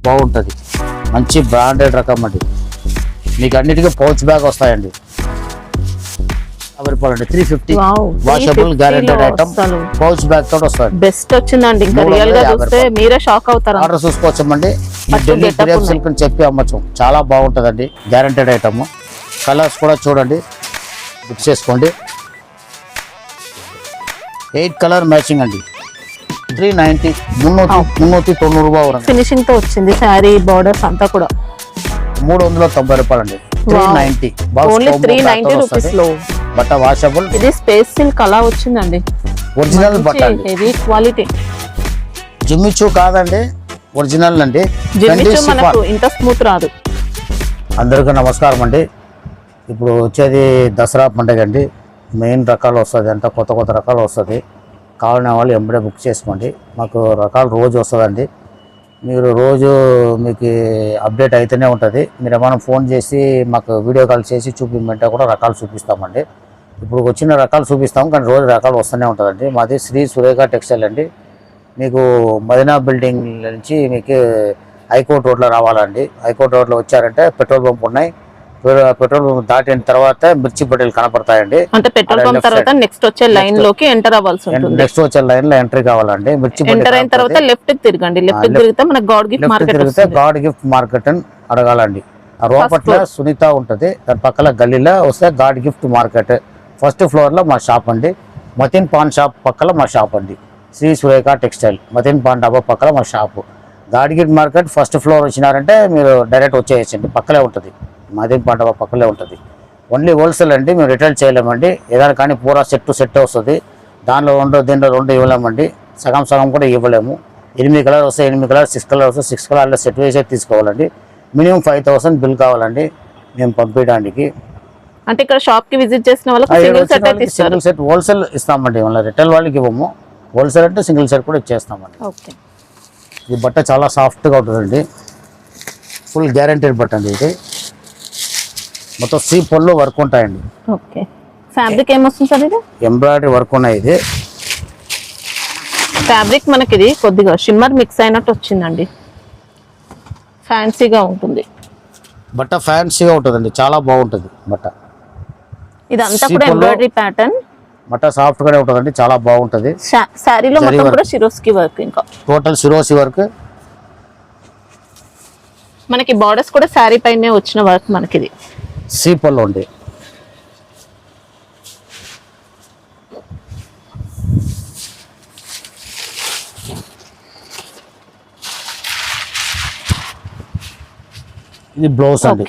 బాగుంటుంది. మంచి బ్రాండెడ్ రకం అండి. మీకు అన్నిటికీ పౌచ్ బ్యాగ్ వస్తాయండి. 350 washable guaranteed item pouch bag తోటి వస్తుంది. బెస్ట్ వచ్చిందండి. ఇంకా రియల్ గా చూస్తే మీరే షాక్ అవుతారు. ఆర్డర్ చూసుకోవచ్చండి. ఢిల్లీ క్రేప్ సిల్క్ అని చెప్పి అమ్మచ్చు. చాలా బాగుంటుందండి. Guaranteed item. కలర్స్ కూడా చూడండి, బుక్ చేసుకోండి. 8 కలర్ మ్యాచింగ్ అండి. 390 390 రూపాయలు ఫినిషింగ్ తో వచ్చింది. శారీ బార్డర్స్ అంతా కూడా 390 రూపాయలు అండి. 390 ఓన్లీ 390 రూపీస్ లో బట్ట వాషబుల్. ఇది స్పేస్ సిల్క్ అలా వచ్చిందండి. ఒరిజినల్ బట్ట హెవీ క్వాలిటీ. జిమ్మిచూ కాదండి, ఒరిజినల్ అండి. జిమ్మిచూ మనకు ఇంత స్మూత్ రాదు. అందరికీ నమస్కారం అండి. ఇప్పుడు వచ్చేది దసరా పండుగ అండి. మెయిన్ రకాలు వస్తుంది, అంతా కొత్త కొత్త రకాలు వస్తుంది. కావాలనే వాళ్ళు ఎంబడే బుక్ చేసుకోండి. మాకు రకాలు రోజు వస్తుందండి. మీరు రోజు మీకు అప్డేట్ అయితేనే ఉంటుంది. మీరు ఏమైనా ఫోన్ చేసి మాకు వీడియో కాల్ చేసి చూపించమంటే కూడా రకాలు చూపిస్తామండి. ఇప్పుడు వచ్చిన రకాలు చూపిస్తాము, కానీ రోజు రకాలు వస్తూనే ఉంటుందండి. మాది శ్రీ సురేఖ టెక్స్టైల్ అండి. మీకు మదీనా బిల్డింగ్ నుంచి మీకు హైకోర్ట్ రోడ్లో రావాలండి. హైకోర్ట్ రోడ్లో వచ్చారంటే పెట్రోల్ పంప్ ఉన్నాయి. పెట్రోల్ పంప్ దాటిన తర్వాత మిర్చి బట్టలు కనపడతాయండి. అంటే పెట్రోల్ పంప్ తర్వాత నెక్స్ట్ వచ్చే లైన్ లోకి ఎంటర్ అవ్వాల్సి ఉంటుంది. నెక్స్ట్ వచ్చే లైన్ లో ఎంట్రీ కావాలండి. మిర్చి ఎంటర్ అయిన తర్వాత లెఫ్ట్ తిరగండి. లెఫ్ట్ తిరిగితే మనకు గాడ్ గిఫ్ట్ మార్కెట్ తిరిగితే గాడ్ గిఫ్ట్ మార్కెట్ అని అడగాలండి. ఆ రోపట్ల సునీత ఉంటుంది, దాని పక్కన గల్లీలో వస్తే God gift market. First floor లో మా షాప్ అండి. మతిన్ పాన్ షాప్ పక్కన మా షాప్ అండి. శ్రీ సురేఖ టెక్స్టైల్ మతిన్ పాన్ డాబా పక్కన మా shop. God gift market first floor వచ్చినారంటే మీరు డైరెక్ట్ వచ్చేయచ్చండి. పక్కలే ఉంటుంది, మతిన్ పాన్ డాబా పక్కలే ఉంటుంది. ఓన్లీ హోల్సేల్ అండి, మేము రిటైల్ చేయలేమండి. ఏదైనా కానీ పూరా సెట్ వస్తుంది. దీంట్లో 2 ఇవ్వలేమండి. సగం సగం కూడా ఇవ్వలేము. 8 కలర్ వస్తే 8 కలర్, 6 కలర్ వస్తే 6 కలర్లో సెట్ వేసే తీసుకోవాలండి. మినిమం 5000 బిల్ కావాలండి మేము పంపించడానికి. అంటే ఇక్కడ షాప్ కి విజిట్ చేసిన వాళ్ళకి సింగిల్ సెట్ హోల్సేల్ ఇస్తామండి. మళ్ళీ రిటైల్ వాళ్ళకి ఇవ్వము. హోల్సేల్ అంటే సింగిల్ సెట్ కూడా ఇచ్చేస్తామండి. ఈ బట్ట చాలా సాఫ్ట్గా ఉంటుందండి. ఫుల్ గ్యారెంటీడ్ బట్ట అండి. ఇది మొత్తం సీ పొల్లో వర్క్ ఉంటాయండి. ఓకే. ఫ్యాబ్రిక్ ఏమొస్తుంది సార్? ఇది ఎంబ్రాయిడరీ వర్క్ ఉన్నాయి. ఇది ఫ్యాబ్రిక్ మనకి ఇది కొద్దిగా షిమ్మర్ మిక్స్ అయినట్టు వచ్చిందండి. ఫ్యాన్సీగా ఉంటుంది బట్ట. ఫ్యాన్సీగా ఉంటుందండి, చాలా బాగుంటుంది బట్ట. ఇదంతా కూడా ఎంబ్రాయిడరీ ప్యాటర్న్. బట్ట సాఫ్ట్ గానే ఉంటుందండి, చాలా బాగుంటుంది. శారీలో మొత్తం కూడా సిరోస్కి వర్క్, ఇంకా టోటల్ సిరోసి వర్క్. మనకి బార్డర్స్ కూడా శారీ పైనే వచ్చిన వర్క్. మనకి ఇది సీపల్లో ఉంది. ఇది బ్లౌజ్ అండి.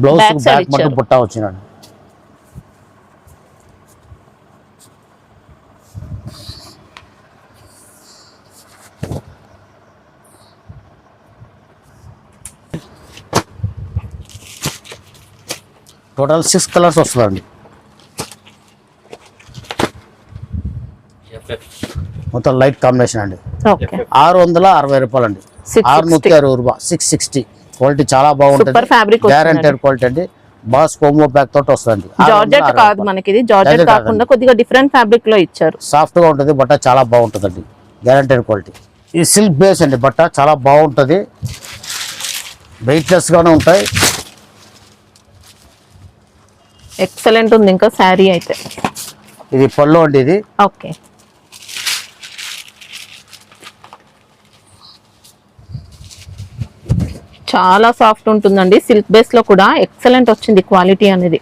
బ్లౌజ్ బ్యాక్ మొత్తం బుట్ట వచ్చిందండి. టోటల్ 6 కలర్స్ వస్తుందండి. మొత్తం లైట్ కాంబినేషన్ అండి. 660 రూపాయలు అండి. 660 రూపాయలు. 660. క్వాలిటీ చాలా బాగుంటుంది. గ్యారెంటెడ్ క్వాలిటీ అండి. బాస్ కోమో బ్యాగ్ తోటి వస్తుంది. జార్జెట్ కాదు మనకి, ఇది జార్జెట్ కాకుండా కొద్దిగా డిఫరెంట్ ఫ్యాబ్రిక్ లో ఇచ్చారు. సాఫ్ట్ గా ఉంటుంది బట్ట, చాలా బాగుంటుందండి. Guaranteed quality. ఇది సిల్క్ బేస్ అండి. బట్ట చాలా బాగుంటుంది, వెయిట్లెస్ గానే ఉంటాయి. ఎక్సలెంట్ ఉంది. ఇంకా శారీ అయితే ఇది పళ్ళు అండి. ఇది ఓకే. చాలా సాఫ్ట్ ఉంటుందండి. సిల్క్ బేస్ లో కూడా ఎక్సలెంట్ వచ్చింది క్వాలిటీ అనేది.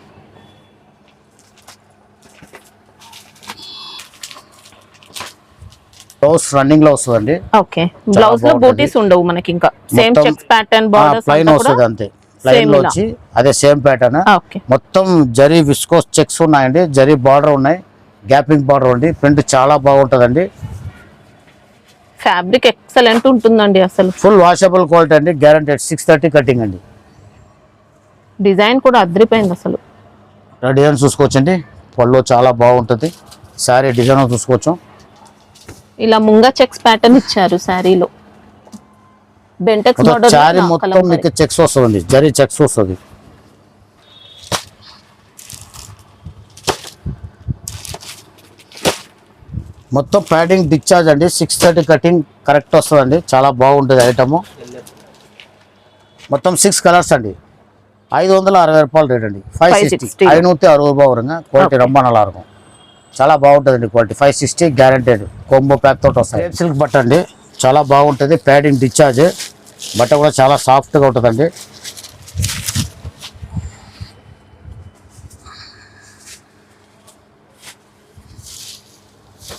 బ్లౌజ్ రన్నింగ్ లో వస్తుందండి. ఓకే. బ్లౌజ్ లో బూటీస్ ఉండవు మనకి, ఇంకా same checks pattern borders plain వస్తుంది అంతే. ప్లైన్ లో వచ్చి అదే సేమ్ ప్యాటర్న్. మొత్తం జరీ విస్కోస్ చెక్స్ ఉన్నాయండి. జరీ బార్డర్ ఉన్నాయి, గ్యాపింగ్ బార్డర్ ఉంది. ప్రింట్ చాలా బాగుంటుందండి. ఫ్యాబ్రిక్ ఎక్సలెంట్ ఉంటుందండి. అసలు ఫుల్ వాషబుల్ క్వాలిటీ అండి. గ్యారెంటెడ్. 630 కటింగ్ అండి. డిజైన్ కూడా అద్రిపోయింది అసలు. డిజైన్ చూసుకోవచ్చండి. పళ్ళు చాలా బాగుంటుంది. శారీ డిజైన్ చూసుకోవచ్చు. ఇలా ముంగా చెక్స్ ప్యాటర్న్ ఇచ్చారు శారీలో. బెంటెక్స్ బార్డర్ శారీ మొత్తం మీకు చెక్స్ వస్తుంది, జరీ చెక్స్ వస్తుంది. మొత్తం ప్యాడింగ్ డిశ్చార్జ్ అండి. 630 కటింగ్ కరెక్ట్ వస్తుందండి. చాలా బాగుంటుంది ఐటమ్. మొత్తం 6 కలర్స్ అండి. 560 రூపాయలు రేట్ అండి. 560 560 ரூபா வருங்க. క్వాలిటీ ரொம்ப நல்லா இருக்கும். చాలా బాగుంటుందండి క్వాలిటీ. 560 గ్యారంటెడ్ కాంబో ప్యాక్ తోటి వస్తాయి. సిల్క్ బట్ట అండి, చాలా బాగుంటుంది. ప్యాడింగ్ డిశ్చార్జ్, బట్ట కూడా చాలా సాఫ్ట్గా ఉంటుందండి.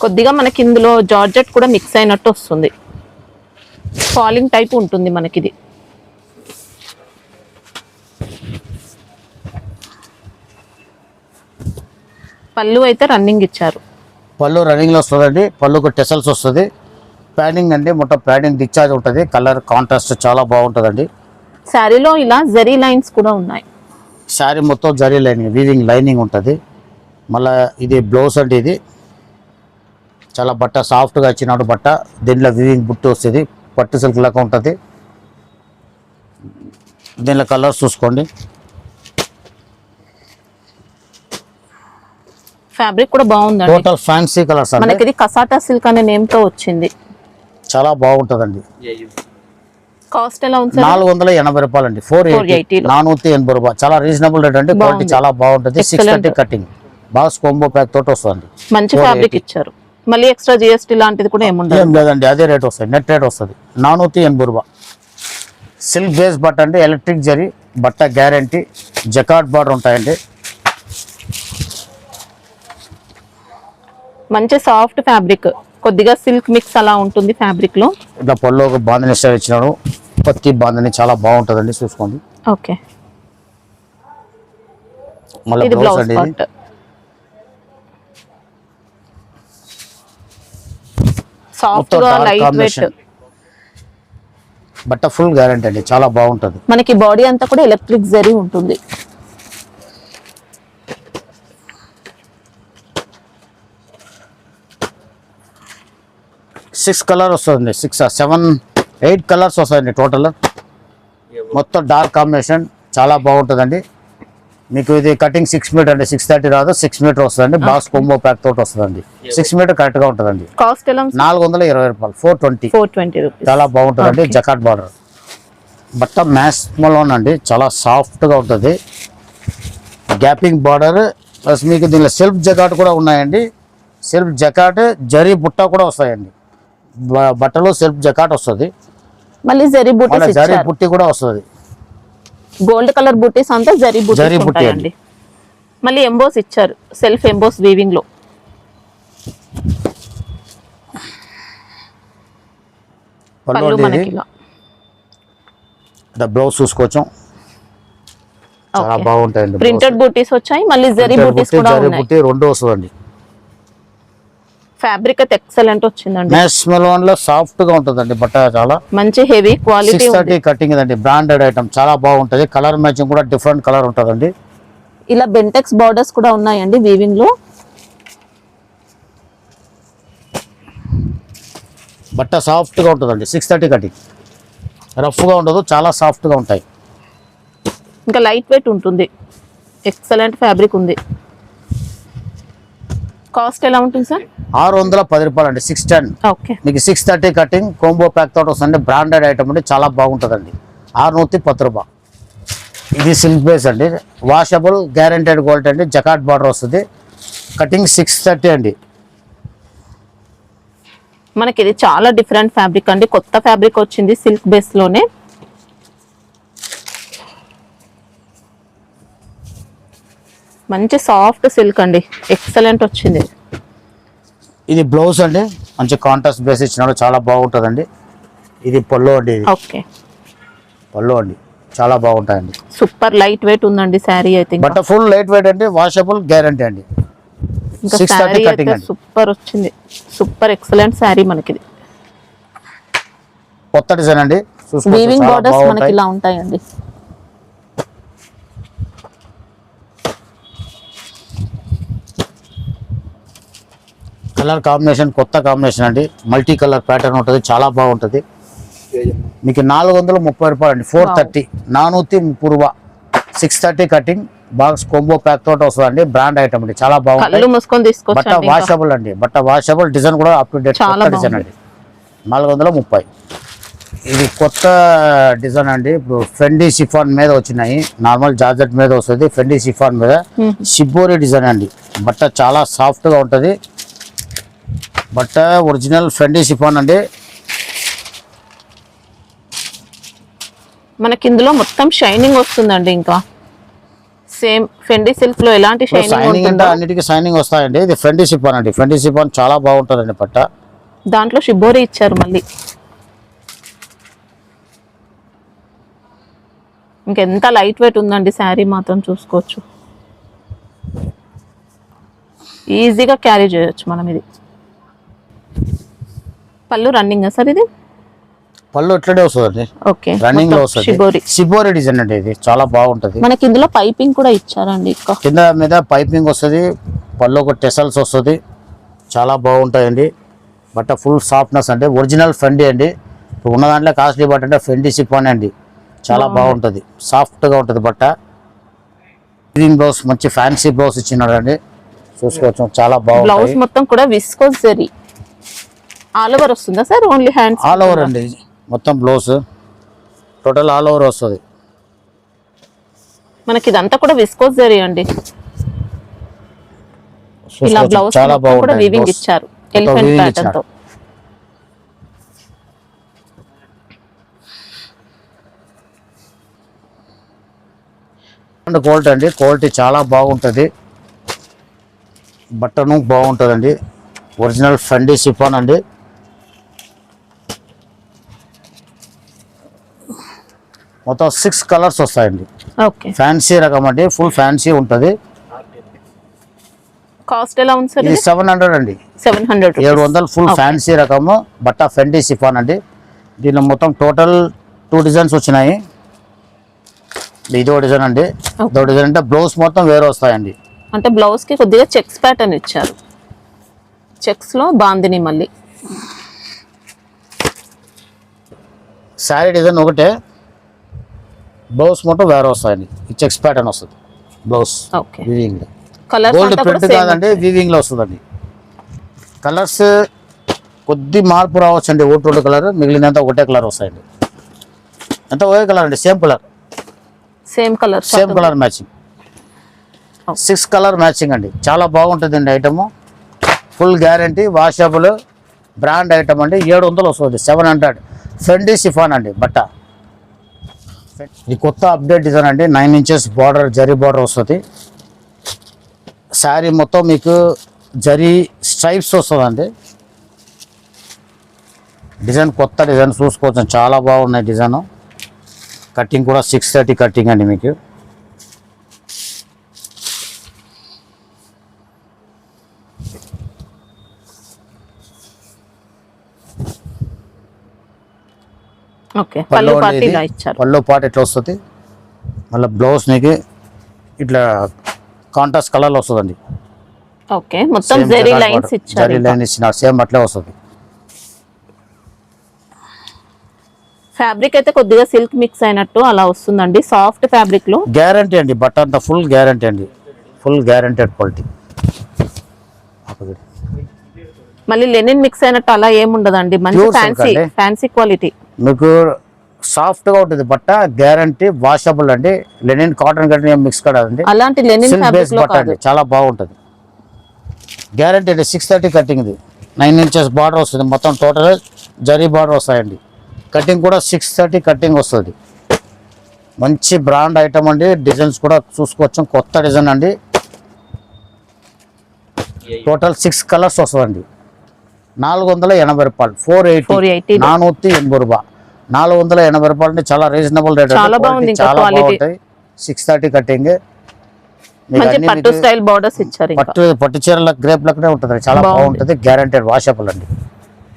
కొద్దిగా మనకి ఇందులో జార్జెట్ కూడా మిక్స్ అయినట్టు వస్తుంది. ఫాలింగ్ టైప్ ఉంటుంది మనకిది. పళ్ళు అయితే రన్నింగ్ ఇచ్చారు. పళ్ళు రన్నింగ్లో వస్తుందండి. పళ్ళుకు టెసల్స్ వస్తుంది. ప్యాడింగ్ అండి, మొత్తం ప్యాడింగ్ డిశ్చార్జ్ ఉంటుంది. కలర్ కాంట్రాస్ట్ చాలా బాగుంటుందండి. శారీలో ఇలా జరీ లైన్స్ కూడా ఉన్నాయి. శారీ మొత్తం జరీ లైనింగ్, వీవింగ్ లైనింగ్ ఉంటుంది. మళ్ళీ ఇది బ్లౌజ్ అండి. ఇది చాలా బట్ట సాఫ్ట్గా వచ్చినాడు బట్ట. దీంట్లో వీవింగ్ బుట్టి వస్తుంది. పట్టు సిల్క్ లాగా ఉంటుంది. దీనిలో కలర్స్ చూసుకోండి. ఫ్యాబ్రిక్ కూడా బాగుందండి. టోటల్ ఫ్యాన్సీ కలర్స్ అండి. మనకి ఇది కసాటా సిల్క్ అనే నేమ్ తో వచ్చింది. చాలా బాగుంటుందండి. కాస్ట్ ఎలా ఉంది సార్? 480 రూపాయలు అండి. 480 480 రూపాయలు. చాలా రీజనబుల్ రేట్ అండి. క్వాలిటీ చాలా బాగుంటుంది. 630 కటింగ్ బాక్స్ కాంబో ప్యాక్ తోటి వస్తుంది. మంచి ఫ్యాబ్రిక్ ఇచ్చారు. మళ్ళీ ఎక్స్ట్రా జిఎస్టీ లాంటిది కూడా ఏముండదు. ఏం లేదండి, అదే రేట్ వస్తుంది. నెట్ రేట్ వస్తుంది 480 రూపాయలు. సిల్క్ బేస్ బట్ట అండి, ఎలక్ట్రిక్ జరీ బట్ట, గ్యారంటీ. జకార్డ్ బార్డర్ ఉంటాయండి. మంచి సాఫ్ట్ ఫ్యాబ్రిక్, కొద్దిగా సిల్క్ మిక్స్ అలా ఉంటుంది ఫ్యాబ్రిక్ లో. ఇట్లా పళ్ళు ఒక బాందని స్టైల్ ఇచ్చినాడు. పత్తి బాందని చాలా బాగుంటుందండి, చూసుకోండి. ఓకే, మళ్ళీ ఇది బ్లౌజ్ బ్లౌజ్ అండి. పార్ట్. సాఫ్ట్ గా లైట్ వెయిట్. బట్ట ఫుల్ గ్యారంటీ అండి, చాలా బాగుంటుంది. మనకి బాడీ అంతా కూడా ఎలక్ట్రిక్ జరీ ఉంటుంది. సిక్స్ కలర్ వస్తుంది. 6 7 8 కలర్స్ వస్తాయండి టోటల్. మొత్తం డార్క్ కాంబినేషన్ చాలా బాగుంటుందండి. మీకు ఇది కటింగ్ 6 మీటర్ అండి. 630 రాదు, 6 మీటర్ వస్తుందండి. బాక్స్ కాంబో ప్యాక్ తోటి వస్తుందండి. 6 మీటర్ కరెక్ట్ గా ఉంటుందండి. కాస్ట్ ఎలా? 420 రూపాయలు. 420 రూపీస్. చాలా బాగుంటుందండి. జకాట్ బార్డర్ బట్ట మ్యాస్ మలోన్ అండి, చాలా సాఫ్ట్ గా ఉంటుంది. గ్యాపింగ్ బార్డర్ ప్లస్ మీకు దీనిలో సెల్ఫ్ జకాట్ కూడా ఉన్నాయండి. సెల్ఫ్ జకాట్ జరీ బుట్ట కూడా వస్తాయండి. బట్టలో సెల్ఫ్ జకాట్ వస్తుంది. మళ్ళీ జరీ బూటీస్ జరీ బుట్టి కూడా వస్తుంది. గోల్డ్ కలర్ బూటీస్ అంతా జరీ జరీ బూటీస్ బుట్టి ఉంటాయండి. మళ్ళీ ఎంబోస్ ఇచ్చారు, సెల్ఫ్ ఎంబోస్ వీవింగ్ లో. పళ్ళు మనకి ఇలా. బ్లౌజ్ చూసుకోవచ్చు, చాలా బాగుంటాయండి. ప్రింటెడ్ బూటీస్ వచ్చాయి, మళ్ళీ జరీ బూటీస్ కూడా జరీ ఉన్నాయి. బుట్టి రెండు వస్తుందండి. ఫ్యాబ్రిక్ అయితే ఎక్సలెంట్ వచ్చిందండి. మ్యాస్ మెలోన్ లో సాఫ్ట్ గా ఉంటుందండి బట్ట, చాలా మంచి హెవీ క్వాలిటీ. 630 కటింగ్ అండి. బ్రాండెడ్ ఐటమ్, చాలా బాగుంటది. కలర్ మ్యాచింగ్ కూడా డిఫరెంట్ కలర్ ఉంటుందండి. ఇలా బెంటెక్స్ బార్డర్స్ కూడా ఉన్నాయండి వీవింగ్ లో. బట్ట సాఫ్ట్ గా ఉంటుందండి. 630 కటింగ్, రఫ్ గా ఉండదు, చాలా సాఫ్ట్ గా ఉంటాయి. ఇంకా లైట్ వెయిట్ ఉంటుంది. ఎక్సలెంట్ ఫ్యాబ్రిక్ ఉంది. కాస్ట్ ఎలా ఉంటుంది సార్? 610 రూపాయలు అండి. 610. ఓకే, మీకు 630 కటింగ్ కాంబో ప్యాక్ తోటి వస్తుంది. బ్రాండెడ్ ఐటమ్ అండి, చాలా బాగుంటుందండి. 610 రూపాయలు. ఇది సిల్క్ బేస్ అండి, వాషబుల్ గ్యారంటెడ్ క్వాలిటీ అండి. జకాట్ బార్డర్ వస్తుంది. కటింగ్ 630 అండి. మనకి ఇది చాలా డిఫరెంట్ ఫ్యాబ్రిక్ అండి. కొత్త ఫ్యాబ్రిక్ వచ్చింది సిల్క్ బేస్ లోనే. మంచి సాఫ్ట్ సిల్క్ అండి, ఎక్సలెంట్ వచ్చింది. ఇది బ్లౌజ్ అండి, మంచి కాంట్రాస్ట్ బేస్ ఇచ్చినాడు, చాలా బాగుంటుందండి. ఇది పళ్ళు అండి. ఇది ఓకే, పళ్ళు అండి, చాలా బాగుంటాయండి. సూపర్ లైట్ వెయిట్ ఉందండి శారీ అయితే. బట్ ఫుల్ లైట్ వెయిట్ అండి, వాషబుల్ గ్యారంటీ అండి. 630 కటింగ్ అండి. సూపర్ వచ్చింది, సూపర్ ఎక్సలెంట్ శారీ మనకి. కొత్త డిజైన్ అండి. వీవింగ్ బార్డర్స్ మనకి ఇలా ఉంటాయండి. కలర్ కాంబినేషన్ కొత్త కాంబినేషన్ అండి. మల్టీ కలర్ ప్యాటర్న్ ఉంటుంది, చాలా బాగుంటుంది. మీకు 430 రూపాయలు అండి. 430 430 రూపా. 630 కటింగ్ బాక్స్ కాంబో ప్యాక్ తోటి వస్తుందండి. బ్రాండ్ ఐటమ్ అండి, చాలా బాగుంటుంది. బట్ట వాషబుల్ అండి. బట్ట వాషబుల్ డిజైన్ కూడా అప్ టు డేట్ డిజైన్ అండి. 430. ఇది కొత్త డిజైన్ అండి. ఇప్పుడు ఫెండీ షిఫాన్ మీద వచ్చినాయి. నార్మల్ జార్జెట్ మీద వస్తుంది, ఫెండీ షిఫాన్ మీద షిబోరి డిజైన్ అండి. బట్ట చాలా సాఫ్ట్ గా ఉంటది. బట్ట ఒరిజినల్ ఫెండీ షిఫాన్ అండి. మనకి ఇందులో మొత్తం షైనింగ్ వస్తుందండి. ఇంకా సేమ్ ఫెండీ సిల్క్ లో ఎలాంటి షైనింగ్ షైనింగ్ అంటే అన్నిటికీ షైనింగ్ వస్తాయండి. ఇది ఫెండీ షిఫాన్ అండి. ఫెండీ షిఫాన్ చాలా బాగుంటుందండి బట్ట. దాంట్లో షిబోరి ఇచ్చారు మళ్ళీ. ఇంకెంత లైట్ వెయిట్ ఉందండి శారీ మాత్రం చూసుకోవచ్చు. ఈజీగా క్యారీ చేయొచ్చు మనం. ఇది పళ్ళు రన్నింగ్ సార్? ఇది పళ్ళు ఇట్లనే వస్తుందండి, ఓకే. రన్నింగ్ లో వస్తుంది. షిబోరి షిబోరి డిజైన్ అండి. ఇది చాలా బాగుంటది. మనకి ఇందులో పైపింగ్ కూడా ఇచ్చారండి. కింద మీద పైపింగ్ వస్తుంది, పళ్ళు ఒక టెసల్స్ వస్తుంది. చాలా బాగుంటాయండి. బట్ట ఫుల్ సాఫ్ట్నెస్ అండి. ఒరిజినల్ ఫెండీ అండి. ఇప్పుడు ఉన్న దాంట్లో కాస్ట్లీ బట్ట అంటే ఫెండీ షిఫాన్ అండి. చాలా బాగుంటుంది, సాఫ్ట్ గా ఉంటుంది బట్ట. గ్రీన్ బ్లౌజ్, మంచి ఫ్యాన్సీ బ్లౌజ్ ఇచ్చినాడు అండి, చూసుకోవచ్చు. చాలా బ్లౌజ్ బాగుంది. మొత్తం కూడా విస్కోస్ జరీ ఆల్ ఓవర్ వస్తుందా sir? Only hands? All over అండి. మొత్తం బ్లౌజ్ టోటల్ ఆల్ ఓవర్ వస్తుంది. మనకి ఇదంతా కూడా విస్కోస్ జరీ అండి. ఇలా బ్లౌజ్ చాలా కూడా బాగుంటుంది. వీవింగ్ ఇచ్చారు ఎలిఫెంట్ ప్యాటర్న్ తో. క్వాలిటీ అండి, క్వాలిటీ చాలా బాగుంటుంది. బట్టను బాగుంటుందండి. ఒరిజినల్ ఫెండీ షిఫాన్ అండి. మొత్తం 6 కలర్స్ వస్తాయండి. ఓకే. ఫ్యాన్సీ రకం అండి, ఫుల్ ఫ్యాన్సీ ఉంటుంది. కాస్ట్ ఎలా ఉంది సార్? ఇది 700 అండి. 700. 700 ఫుల్ ఫ్యాన్సీ రకము. బట్ట ఫెండీ షిఫాన్ అండి. దీనిలో మొత్తం టోటల్ 2 డిజైన్స్ వచ్చినాయి. ఇదో డిజైన్ అండి. ఇదో డిజైన్ అంటే బ్లౌజ్ మొత్తం వేరే వస్తాయండి. అంటే బ్లౌజ్ కి కొద్దిగా చెక్స్ ప్యాటర్న్ ఇచ్చారు. చెక్స్ లో బాందిని మళ్ళీ. శారీ డిజైన్ ఒకటే, బ్లౌజ్ మొత్తం వేరే వస్తాయండి. ఈ చెక్స్ ప్యాటర్న్ వస్తుంది blouse. Okay. Weaving colours gold అంతా కూడా ప్రింట్ కాదండి, వివింగ్ లో వస్తుందండి. కలర్స్ కొద్ది మార్పు రావచ్చండి. ఒకటి 2 కలర్, మిగిలినంత ఒకటే కలర్ వస్తాయండి. అంతా ఒకే కలర్ అండి, same colour. Same colour, same colour matching. 6 colour matching అండి. చాలా బాగుంటుందండి item. Full guarantee, washable, brand item అండి. 700 వస్తుంది. 700 ఫెండీ షిఫాన్ అండి బట్ట. ఇది కొత్త అప్డేట్ డిజైన్ అండి. 9 ఇంచెస్ బార్డర్, జరీ బార్డర్ వస్తుంది. శారీ మొత్తం మీకు జరీ స్ట్రైప్స్ వస్తుందండి. డిజైన్ కొత్త డిజైన్ చూసుకోవచ్చు. చాలా బాగున్నాయి డిజైన్. కటింగ్ కూడా 630 కటింగ్ అండి మీకు. ఓకే. పళ్ళు పార్ట్ ఇలా ఇచ్చారు. పళ్ళు పార్ట్ ఇట్లా వస్తుంది. మళ్ళీ బ్లౌజ్ మీకు ఇట్లా కాంట్రాస్ట్ కలర్ వస్తుందండి. ఓకే. మొత్తం జరీ లైన్స్ ఇచ్చారు. జరీ లైన్ ఇచ్చిన సేమ్ అట్లే వస్తుంది. ఫ్యాబ్రిక్ అయితే కొద్దిగా సిల్క్ మిక్స్ అయినట్టు అలా వస్తుందండి. సాఫ్ట్ ఫ్యాబ్రిక్ లో గ్యారంటీ అండి. బట్ట అంతా ఫుల్ గ్యారంటీ అండి. Full guaranteed quality. మళ్ళీ లెనిన్ మిక్స్ అయినట్టు అలా ఏముండదండి. మంచి Pure silk ఫ్యాన్సీ అండి. Fancy quality. మీకు సాఫ్ట్ గా ఉంటుంది బట్ట. గ్యారంటీ, వాషబుల్ అండి. లెనిన్ కాటన్ కంటే మిక్స్ కాదండి. అలాంటి లెనిన్ సిల్క్ బేస్ ఫ్యాబ్రిక్ లో బట్ట కాదు. అండి. చాలా బాగుంటుంది. గ్యారంటీ అండి. 630 కటింగ్ ఇది. 9 ఇంచెస్ బార్డర్ వస్తుంది. మొత్తం టోటల్ జరీ బార్డర్ వస్తాయండి. కటింగ్ కూడా 630 కటింగ్ వస్తుంది. మంచి బ్రాండ్ ఐటమ్ అండి. డిజైన్స్ కూడా చూసుకోవచ్చు. కొత్త డిజైన్ అండి. టోటల్ 6 కలర్స్ వస్తుందండి. 480 రూపాయలు. 480. 480 రూపాయలు. 480 రూపాయలు అంటే చాలా రీజనబుల్ రేట్. చాలా బాగుంది. ఇంకా చాలా క్వాలిటీ బాగుంటాయి. 630 కటింగ్. మంచి పట్టు స్టైల్ బోర్డర్స్ ఇచ్చారు. పట్టు చీరల గ్రేప్ లెక్కనే ఉంటుంది. చాలా బాగుంటుంది. గ్యారంటెడ్, వాషబుల్ అండి.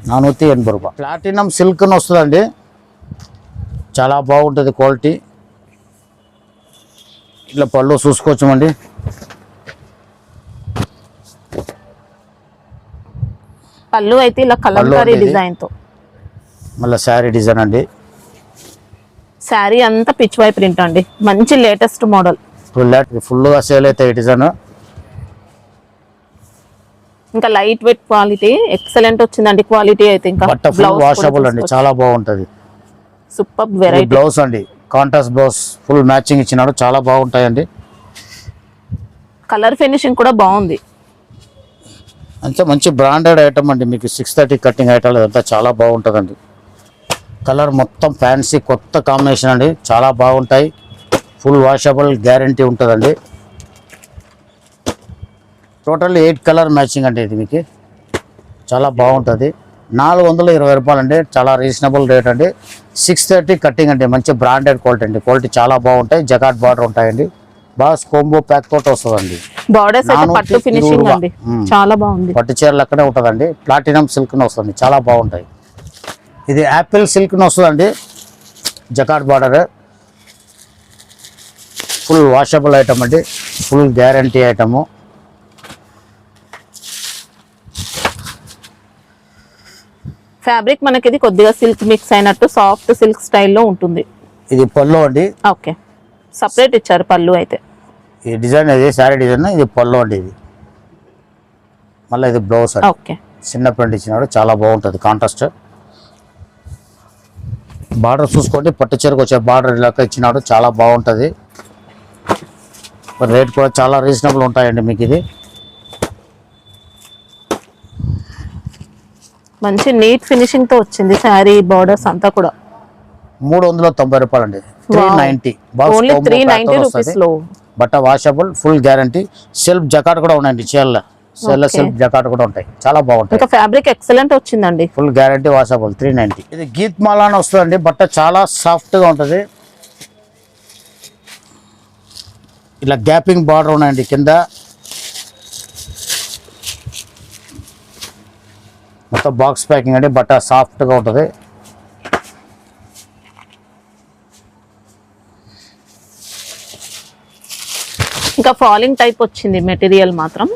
480 రూపాయలు. ప్లాటినం సిల్క్ అని వస్తుందండి. చాలా బాగుంటుంది క్వాలిటీ. ఇట్లా పళ్ళు చూసుకోవచ్చు అండి. పళ్ళు అయితే ఇలా కలంకారీ డిజైన్ తో. మళ్ళీ శారీ డిజైన్ అండి. శారీ అంతా పిచ్ వై ప్రింట్ అండి. మంచి లేటెస్ట్ మోడల్. ఫుల్గా సేల్ అయితే ఈ డిజైన్. ఇంకా లైట్ వెయిట్ క్వాలిటీ ఎక్సలెంట్ వచ్చిందండి. క్వాలిటీ అయితే ఇంకా బట్ట ఫుల్ వాషబుల్ అండి. చాలా బాగుంటుంది. Super variety. బ్లౌజ్ అండి, కాంట్రాస్ట్ బ్లౌజ్ ఫుల్ మ్యాచింగ్ ఇచ్చినాడు, చాలా బాగుంటాయండి. కలర్ ఫినిషింగ్ కూడా బాగుంది. అంటే మంచి బ్రాండెడ్ ఐటమ్ అండి. మీకు 630 కటింగ్ ఐటమ్ ఇదంతా చాలా బాగుంటుందండి. కలర్ మొత్తం ఫ్యాన్సీ కొత్త కాంబినేషన్ అండి, చాలా బాగుంటాయి. ఫుల్ వాషబుల్ గ్యారంటీ ఉంటుందండి. టోటల్ 8 కలర్ మ్యాచింగ్ అండి. ఇది మీకు చాలా బాగుంటుంది. 420 రూపాయలు అండి, చాలా రీజనబుల్ రేట్ అండి. 630 కటింగ్ అండి, మంచి బ్రాండెడ్ క్వాలిటీ అండి. క్వాలిటీ చాలా బాగుంటాయి. జకాట్ బార్డర్ ఉంటాయండి, బాగా కోంబో ప్యాక్ తోటి వస్తుందండి. బార్డర్స్ అయితే పట్టు ఫినిషింగ్ అండి, చాలా బాగుంది. పట్టు చీరలు అక్కడే ఉంటుందండి. ప్లాటినం సిల్క్ వస్తుంది, చాలా బాగుంటాయి. ఇది యాపిల్ సిల్క్ వస్తుందండి, జకాట్ బార్డర్. ఫుల్ వాషబుల్ ఐటమ్ అండి, ఫుల్ గ్యారంటీ ఐటము. ఫ్యాబ్రిక్ మనకి ఇది కొద్దిగా సిల్క్ మిక్స్ అయినట్టు సాఫ్ట్ సిల్క్ స్టైల్లో ఉంటుంది. ఇది పళ్ళు అండి, ఓకే. సపరేట్ ఇచ్చారు పళ్ళు అయితే. ఈ డిజైన్ ఇది శారీ డిజైన్, ఇది పళ్ళు అండి. ఇది మళ్ళీ ఇది బ్లౌజ్ అండి. ఓకే. చిన్న ప్రింట్ ఇచ్చినాడు, చాలా బాగుంటుంది కాంట్రాస్ట్. బార్డర్ చూసుకోండి, పట్టు చీరకు వచ్చే బార్డర్ ఇలాగ ఇచ్చినాడు, చాలా బాగుంటుంది. రేట్ కూడా చాలా రీజనబుల్ ఉంటాయండి మీకు. ఇది మంచి నీట్ ఫినిషింగ్ తో వచ్చింది శారీ బార్డర్స్ అంతా కూడా. 390 రూపాయలు అండి, 390. ఓన్లీ 390 రూపీస్ లో. బట్ట వాషబుల్, ఫుల్ గ్యారంటీ. సెల్ఫ్ జకాట్ కూడా ఉన్నాయండి, చీరల సెల్ఫ్ జకాట్ కూడా ఉంటాయి, చాలా బాగుంటాయి. ఇంకా ఫ్యాబ్రిక్ ఎక్సలెంట్ వచ్చిందండి, ఫుల్ గ్యారంటీ వాషబుల్. 390. ఇది గీత్ మాలా అని వస్తుందండి, బట్ట చాలా సాఫ్ట్ గా ఉంటుంది. ఇలా గ్యాపింగ్ బార్డర్ ఉన్నాయండి కింద. మొత్తం బాక్స్ ప్యాకింగ్ అండి, బట్ట సాఫ్ట్ గా ఉంటుంది. ఇంకా ఫాలింగ్ టైప్ వచ్చింది మెటీరియల్ మాత్రం.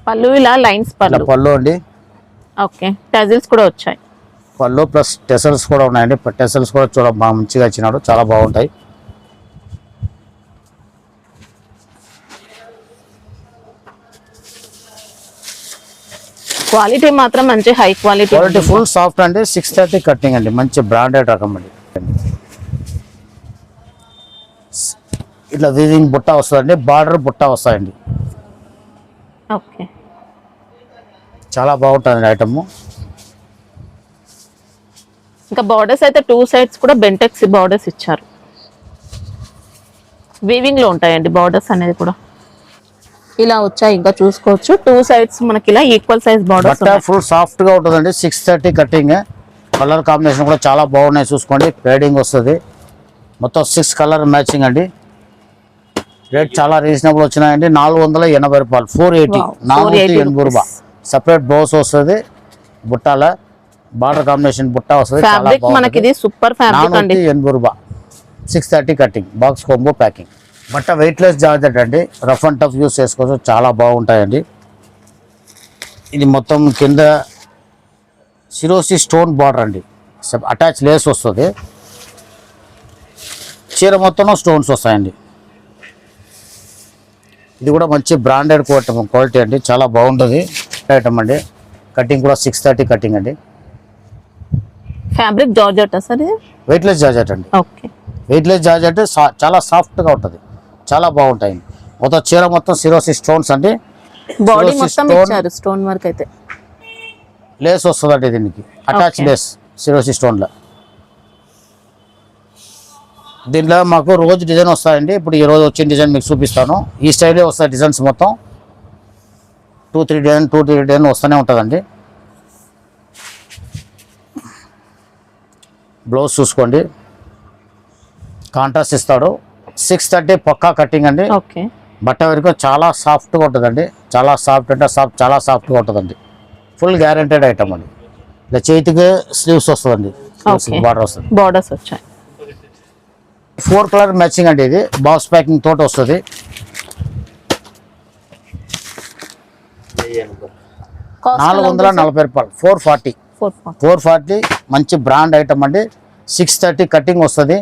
పళ్ళు ఇలా లైన్స్ పళ్ళు అండి. ఓకే. టజిల్స్ కూడా వచ్చాయి. పళ్ళు ప్లస్ టెసల్స్ కూడా ఉన్నాయండి. టెసల్స్ కూడా చూడ మంచిగా ఇచ్చినాడు, చాలా బాగుంటాయి. క్వాలిటీ మాత్రం మంచి high quality. Quality full soft అండి. 630 కటింగ్ అండి, మంచి బ్రాండెడ్ రకం అండి. ఇట్లా వీవింగ్ బుట్ట వస్తుందండి, బార్డర్ బుట్ట వస్తాయండి. ఓకే. చాలా బాగుంటుంది ఐటమ్. ఇంకా బార్డర్స్ అయితే 2 సైడ్స్ కూడా బెంటెక్స్ బార్డర్స్ ఇచ్చారు. వీవింగ్ లో ఉంటాయండి బార్డర్స్ అనేది కూడా. ఇలా వచ్చాయి, ఇంకా చూసుకోవచ్చు 2 సైడ్స్ మనకి ఇలా equal size borders. Full soft గా ఉంటుందండి. 630 కటింగ్. కలర్ కాంబినేషన్ కూడా చాలా బాగున్నాయి, చూసుకోండి. పేడింగ్ వస్తుంది, మొత్తం 6 కలర్ మ్యాచింగ్ అండి. రేట్ చాలా రీజనబుల్ వచ్చినాయండి. 480 రూపాయలు, 480. 480 రూపాయలు. సపరేట్ బ్లౌజ్ వస్తుంది, బుట్టాల బార్డర్ కాంబినేషన్ బుట్ట వస్తుంది. ఫ్యాబ్రిక్ మనకి ఇది సూపర్ ఫ్యాబ్రిక్ అండి. 480 రూపాయలు. 630 కటింగ్, బాక్స్ కాంబో ప్యాకింగ్. బట్ట వెయిట్లెస్ జార్జెట్ అండి, రఫ్ అండ్ టఫ్ యూస్ చేసుకోవచ్చు, చాలా బాగుంటాయండి. ఇది మొత్తం కింద సిరోసి స్టోన్ బార్డర్ అండి, అటాచ్ లేస్ వస్తుంది. చీర మొత్తం స్టోన్స్ వస్తాయండి. ఇది కూడా మంచి బ్రాండెడ్ క్వాలిటీ అండి, చాలా బాగుంటుంది ఐటమ్ అండి. కటింగ్ కూడా 630 కటింగ్ అండి. ఫ్యాబ్రిక్ జార్జెట్ సార్ ఇది? వెయిట్లెస్ జార్జెట్ అండి. ఓకే. వెయిట్లెస్ జార్జెట్ చాలా సాఫ్ట్గా ఉంటుంది, చాలా బాగుంటాయి. మొత్తం చీర మొత్తం సిరోసి స్టోన్స్ అండి. బాడీ మొత్తం ఇచ్చారు స్టోన్ వర్క్ అయితే. లేస్ వస్తుందండి దీనికి, అటాచ్ లేస్ సిరోసి స్టోన్లో. దీంట్లో మాకు రోజు డిజైన్ వస్తాయండి. ఇప్పుడు ఈ రోజు వచ్చిన డిజైన్ మీకు చూపిస్తాను. ఈ స్టైలే వస్తాయి డిజైన్స్ మొత్తం. 2-3 డిజైన్ వస్తూనే ఉంటుందండి. బ్లౌజ్ చూసుకోండి, కాంట్రాస్ట్ ఇస్తాడు. 630 పక్కా కటింగ్ అండి. ఓకే. బట్ట వరకు చాలా సాఫ్ట్గా ఉంటుందండి, చాలా సాఫ్ట్ అంటే చాలా సాఫ్ట్గా ఉంటుందండి. ఫుల్ గ్యారెంటెడ్ ఐటమ్ అండి. ఇలా చేతికి స్లీవ్స్ వస్తుందండి, బార్డర్ వస్తుంది, బార్డర్స్ వచ్చాయి. 4 కలర్ మ్యాచింగ్ అండి. ఇది బాక్స్ ప్యాకింగ్ తోటి వస్తుంది. కాస్ట్ 440 రూపాయలు, 440. మంచి బ్రాండ్ ఐటమ్ అండి. 630 కటింగ్ వస్తుంది.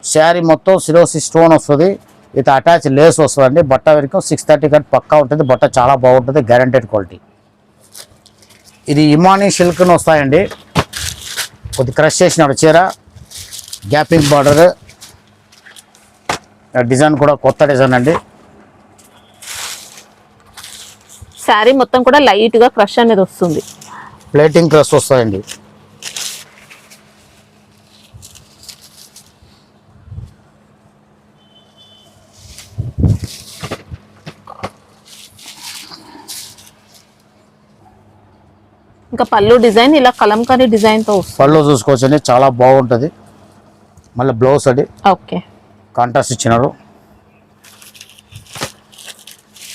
శారీ మొత్తం సిరోసి స్టోన్ వస్తుంది, ఇది అటాచ్ లేస్ వస్తుందండి. బట్ట వరకు 630 కట్ పక్కా ఉంటుంది. బట్ట చాలా బాగుంటుంది, గ్యారెంటెడ్ క్వాలిటీ. ఇది ఇమానీ సిల్క్ వస్తాయండి. కొద్ది క్రష్ చేసినాడు చీర, గ్యాపింగ్ బార్డర్, డిజైన్ కూడా కొత్త డిజైన్ అండి. శారీ మొత్తం కూడా లైట్ గా క్రష్ అనేది వస్తుంది. ప్లేటింగ్ క్రష్ వస్తాయండి. ఇంకా పళ్ళు డిజైన్ ఇలా కలంకారీ డిజైన్ తో వస్తుంది. పళ్ళు చూసుకోవచ్చండి, చాలా బాగుంటుంది. మళ్ళీ బ్లౌజ్ అది ఓకే, కాంట్రాస్ట్ ఇచ్చినారు.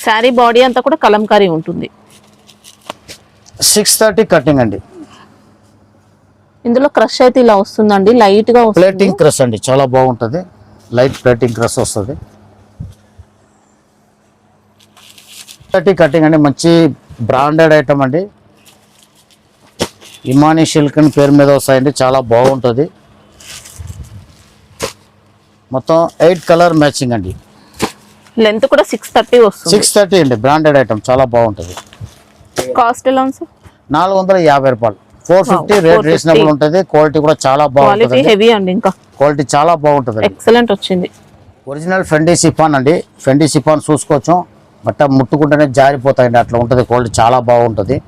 శారీ బాడీ అంతా కూడా కలంకారీ ఉంటుంది. 630 కటింగ్ అండి. ఇందులో క్రష్ అయితే ఇలా వస్తుందండి, లైట్ గా వస్తుంది. ప్లేటింగ్ క్రష్ అండి, చాలా బాగుంటుంది. లైట్ ప్లేటింగ్ క్రష్ వస్తుంది. 30 కటింగ్ అండి, మంచి బ్రాండెడ్ ఐటమ్ అండి. ఇమానీ సిల్క్ అని పేరు మీద వస్తాయండి, చాలా బాగుంటుంది. మొత్తం 8 కలర్ మ్యాచింగ్ అండి. లెంత్ కూడా 630 వస్తుంది. 630 అండి, బ్రాండెడ్ ఐటమ్, చాలా బాగుంటుంది. కాస్ట్ ఎలా ఉంది? 450 రూపాయలు. 450 రేట్ రీజనబుల్ ఉంటుంది. క్వాలిటీ కూడా చాలా క్వాలిటీ బాగుంటుంది. హెవీ అండి, ఇంకా క్వాలిటీ చాలా బాగుంటుంది. ఎక్సలెంట్ వచ్చింది. ఒరిజినల్ ఫెండీ సిఫాన్ అండి. ఫెండీ సిఫాన్ చూసుకోవచ్చు, బట్ట ముట్టుకుంటేనే జారిపోతాయండి, అట్లా ఉంటుంది. క్వాలిటీ చాలా బాగుంటుంది.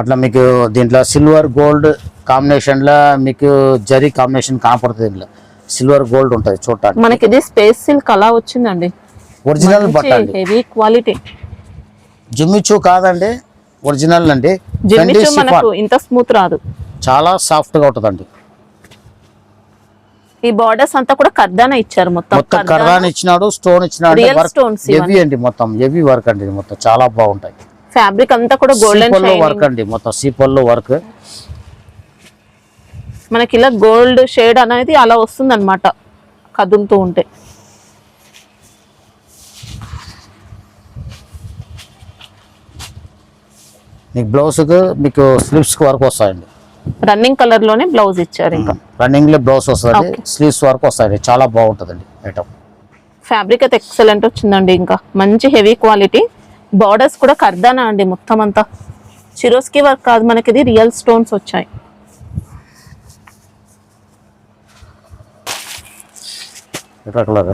అట్లా మీకు దీంట్లో సిల్వర్ గోల్డ్ కాంబినేషన్లో మీకు జరీ కాంబినేషన్ కనపడుతుంది. దీంట్లో సిల్వర్ గోల్డ్ ఉంటుంది చూడటానికి. మనకి ఇది స్పేస్ సిల్క్ అలా వచ్చిందండి. ఒరిజినల్ బట్ట అండి, హెవీ క్వాలిటీ. జిమ్మిచూ కాదండి, ఒరిజినల్ అండి. జిమ్మిచూ మనకు ఇంత స్మూత్ రాదు, చాలా సాఫ్ట్ గా ఉంటుందండి. ఈ బార్డర్స్ అంతా కూడా కర్దానా ఇచ్చారు. మొత్తం కర్దానా ఇచ్చినాడు, స్టోన్ ఇచ్చినాడు. Real stones హెవీ అండి, మొత్తం హెవీ వర్క్ అండి. ఇది మొత్తం చాలా బాగుంటాయి. ఫ్యాబ్రిక్ అంతా కూడా గోల్డెన్ వర్క్ అండి, మొత్తం సీపల్లో వర్క్. మనకి ఇలా గోల్డ్ షేడ్ అనేది అలా వస్తుంది అనమాట కదులుతూ ఉంటే. మీకు బ్లౌజ్కి మీకు స్లీవ్స్కి వర్క్ వస్తాయండి. రన్నింగ్ కలర్ లోనే బ్లౌజ్ ఇచ్చారు. ఇంకా రన్నింగ్ లో బ్లౌజ్ వస్తుంది, స్లీవ్స్ వర్క్ వస్తాయండి, చాలా బాగుంటుందండి ఐటమ్. ఫ్యాబ్రిక్ అయితే ఎక్సలెంట్ వచ్చిందండి. ఇంకా మంచి హెవీ క్వాలిటీ. బార్డర్స్ కూడా కర్దానా అండి, మొత్తం అంతా చిరోస్కి వర్క్ కాదు, మనకి ఇది రియల్ స్టోన్స్ వచ్చాయి. కలర్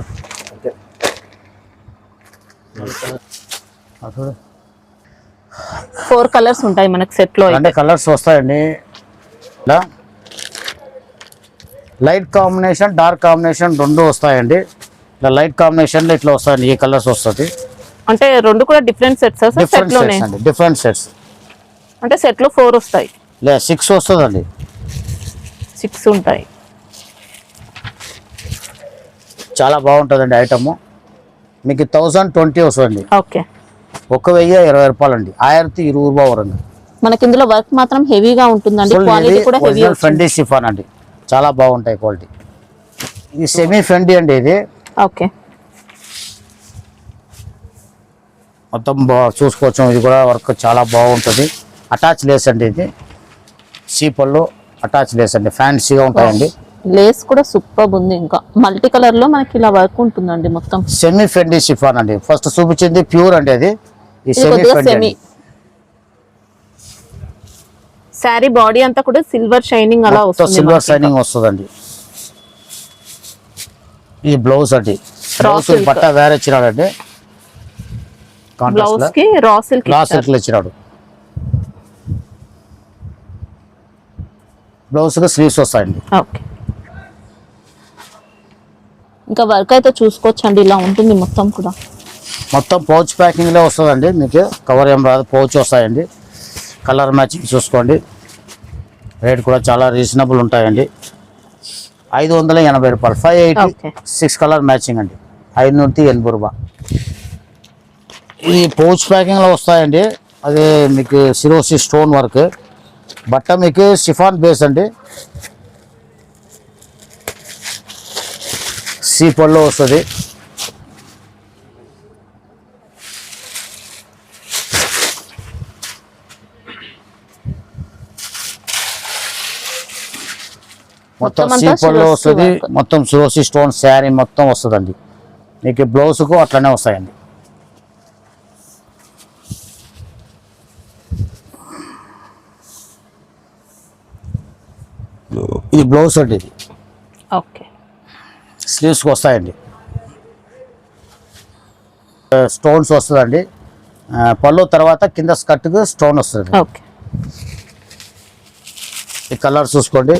4 కలర్స్ ఉంటాయి మనకి సెట్ లో. అంటే కలర్స్ వస్తాయండి. ఇలా లైట్ కాంబినేషన్, డార్క్ కాంబినేషన్ రెండు వస్తాయండి. ఇలా లైట్ కాంబినేషన్ లో ఇట్లా వస్తాయండి, ఈ కలర్స్ వస్తుంది. అంటే రెండు కూడా డిఫరెంట్ సెట్స్ సెట్ లోనే? డిఫరెంట్ సెట్స్ అంటే సెట్ లో 4 వస్తాయి, లే 6 వస్తుందండి. 6 ఉంటాయి. చాలా బాగుంటుందండి ఐటమ్. మీకు 1020 వస్తుందండి. ఓకే, 1020 రూపాయలండి. 1020 రూపాయ వరండి. మనకి ఇందులో వర్క్ మాత్రం హెవీగా ఉంటుందండి. క్వాలిటీ కూడా హెవీ. ఫెండీ సిఫాన్ అండి, చాలా బాగుంటాయి క్వాలిటీ. ఇది సెమీ ఫెండీ అండి. ఇది ఓకే, మొత్తం చూసుకోవచ్చు. ఇది కూడా వర్క్ చాలా బాగుంటుంది. అటాచ్ లేస్ అండి, ఇది సీపల్లో అటాచ్ లేస్ అండి, ఫ్యాన్సీగా ఉంటాయండి. లేస్ కూడా సూపర్ ఉంది. ఇంకా మల్టీ కలర్ లో మనకి ఇలా వర్క్ ఉంటుందండి మొత్తం. సెమీ ఫెండీ సిఫాన్ అండి. ఫస్ట్ చూపించింది ప్యూర్ అండి, అది ఈ సెమీ ఫెండీ. శారీ బాడీ అంతా కూడా సిల్వర్ షైనింగ్ అలా వస్తుంది, సిల్వర్ షైనింగ్ వస్తుందండి. ఈ బ్లౌజ్ అండి, బ్లౌజ్ బట్ట వేరే ఇచ్చినాడండి. బ్లౌజ్ కి రా సిల్క్ ఇచ్చినాడు. బ్లౌజ్ కి స్లీవ్స్ వస్తాయండి. ఓకే, ఇంకా వర్క్ అయితే చూసుకోవచ్చండి, ఇలా ఉంటుంది మొత్తం కూడా. మొత్తం పౌచ్ ప్యాకింగ్ లో వస్తుందండి. మీకు కవర్ ఏం రాదు, పౌచ్ వస్తాయండి. కలర్ మ్యాచింగ్ చూసుకోండి. రేట్ కూడా చాలా రీజనబుల్ ఉంటాయండి. 580 రూపాయలు. 580. 6 కలర్ మ్యాచింగ్ అండి, 580 రూపాయ. ఇది పౌచ్ ప్యాకింగ్ లో వస్తాయండి. అది మీకు సిరోసి స్టోన్ వర్క్. బట్ట మీకు షిఫాన్ బేస్ అండి, సీపల్లో వస్తుంది. మొత్తం సీపల్లో వస్తుంది. మొత్తం సిరోసి స్టోన్ శారీ మొత్తం వస్తుందండి. మీకు బ్లౌజ్కు అట్లనే వస్తాయండి. ఇది బ్లౌజ్ అండి, ఇది ఓకే. స్లీవ్స్కి వస్తాయండి. స్టోన్స్ వస్తుందండి. పళ్ళు తర్వాత కింద స్కర్ట్కి స్టోన్ వస్తుంది. ఓకే. ఈ కలర్ చూసుకోండి,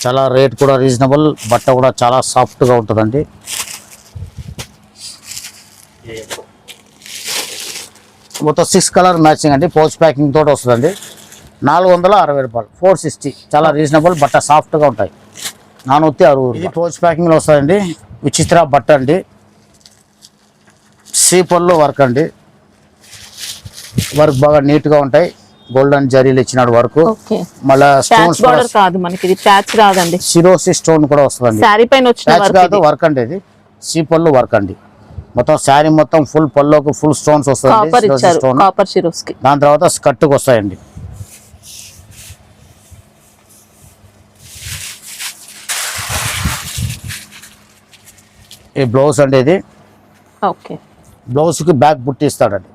చాలా రేట్ కూడా రీజనబుల్, బట్ట కూడా చాలా సాఫ్ట్గా ఉంటుందండి. మొత్తం 6 కలర్ మ్యాచింగ్ అండి, పౌచ్ ప్యాకింగ్ తోటి వస్తుందండి. 460 రూపాయలు, 460. చాలా రీజనబుల్, బట్ట సాఫ్ట్గా ఉంటాయి. 460. ఇది పౌచ్ ప్యాకింగ్లో వస్తుందండి. విచిత్ర బట్ట అండి, సీపర్లో వర్క్ అండి. వర్క్ బాగా నీట్గా ఉంటాయి. గోల్డెన్ జరీలు ఇచ్చినాడు వర్క్. ఓకే. మళ్ళీ ప్యాచ్ స్టోన్స్ బార్డర్ కాదు మనకి, ఇది ప్యాచ్ రాదండి. సిరోసి స్టోన్ కూడా వస్తుందండి. శారీ పైన వచ్చిన ప్యాచ్ వర్క్ కాదు, వర్క్ అండి. ఇది సీపర్లో వర్క్ అండి. మొత్తం శారీ మొత్తం ఫుల్ పల్లోకి ఫుల్ స్టోన్స్ కాపర్ వస్తుంది, ఇచ్చారు, స్టోన్. కాపర్ షిరోస్కి. దాని తర్వాత స్కర్ట్కి వస్తాయండి. ఈ బ్లౌజ్ అండి, ఇది ఓకే. బ్లౌజ్కి బ్యాక్ బుట్టి ఇస్తాడండి.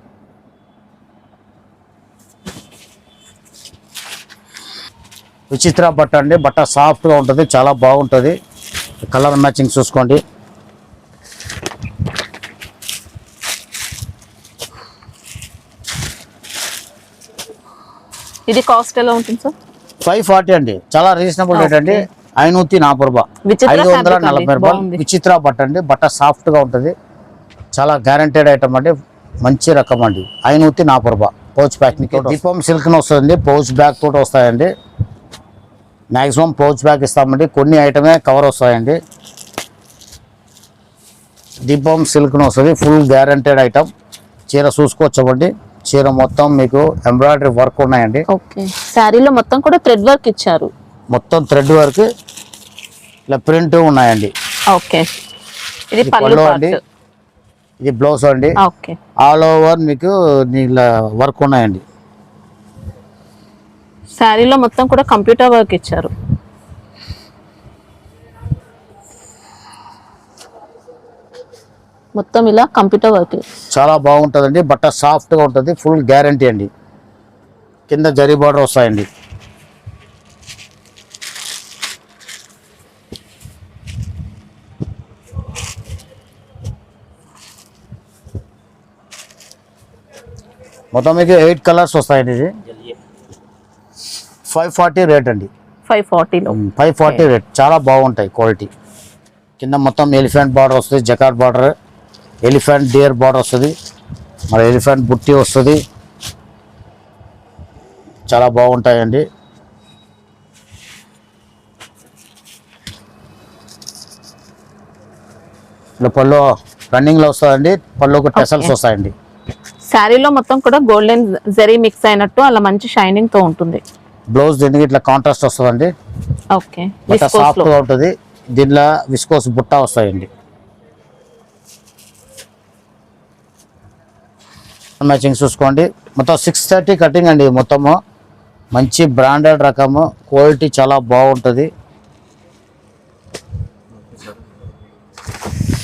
విచిత్ర బట్ట అండి, బట్ట సాఫ్ట్గా ఉంటుంది, చాలా బాగుంటుంది. కలర్ మ్యాచింగ్ చూసుకోండి. ఇది కాస్ట్ ఎలా ఉంటుంది సార్? 540 అండి, చాలా రీజనబుల్ రేట్ అండి. 540 రూపాయలు, విచిత్ర 540 రూపాయలు. బాగుంది. విచిత్ర బట్ట అండి, బట్ట సాఫ్ట్గా ఉంటుంది, చాలా గ్యారంటెడ్ ఐటమ్ అండి, మంచి రకం అండి. 540 రూపాయలు. పౌచ్ ప్యాకింగ్ దీపం సిల్క్ వస్తుందండి, పౌచ్ బ్యాగ్ తోటి వస్తాయండి. మ్యాక్సిమం పౌచ్ బ్యాగ్ ఇస్తామండి, కొన్ని ఐటమే కవర్ వస్తాయండి. దీపం సిల్క్ వస్తుంది, ఫుల్ గ్యారంటెడ్ ఐటమ్. చీర చూసుకోవచ్చండి, చీర మొత్తం మీకు ఎంబ్రాయిడరీ వర్క్ ఉన్నాయండి. ఓకే. శారీలో మొత్తం కూడా థ్రెడ్ వర్క్ ఇచ్చారు, మొత్తం థ్రెడ్ వర్క్, ఇలా ప్రింట్ ఉన్నాయండి. ఓకే. ఇది ఇది పళ్ళు పళ్ళు part. అండి, ఇది బ్లౌజ్ అండి. ఓకే. ఆల్ ఓవర్ మీకు ఇలా వర్క్ ఉన్నాయండి. శారీలో మొత్తం కూడా కంప్యూటర్ వర్క్ ఇచ్చారు. మొత్తం ఇలా కంప్యూటర్ వర్క్. చాలా బాగుంటుందండి, బట్ట సాఫ్ట్గా ఉంటుంది, ఫుల్ గ్యారంటీ అండి. కింద జరీ బార్డర్ వస్తాయండి. మొత్తం మీకు 8 కలర్స్ వస్తాయండి. ఇది 540 రేట్ అండి. 540లో 540 రేట్, చాలా బాగుంటాయి క్వాలిటీ. కింద మొత్తం ఎలిఫెంట్ బార్డర్ వస్తుంది, జకాట్ బార్డర్, ఎలిఫెంట్ డియర్ బార్డర్ వస్తుంది, మరి ఎలిఫెంట్ బుట్టి వస్తుంది. చాలా బాగుంటాయండి. ఇలా పళ్ళు రన్నింగ్లో వస్తుందండి, పళ్ళుకు టెసల్స్ వస్తాయండి. శారీలో మొత్తం కూడా గోల్డెన్ జరీ మిక్స్ అయినట్టు అలా మంచి షైనింగ్ తో ఉంటుంది. బ్లౌజ్ దీనికి ఇట్లా కాంట్రాస్ట్ వస్తుందండి, ఓకే. సాఫ్ట్గా ఉంటుంది. దీనిలో విస్కోస్ బుట్ట వస్తాయండి. మ్యాచింగ్ చూసుకోండి, మొత్తం 630 కటింగ్ అండి. మొత్తము మంచి బ్రాండెడ్ రకము, క్వాలిటీ చాలా బాగుంటుంది.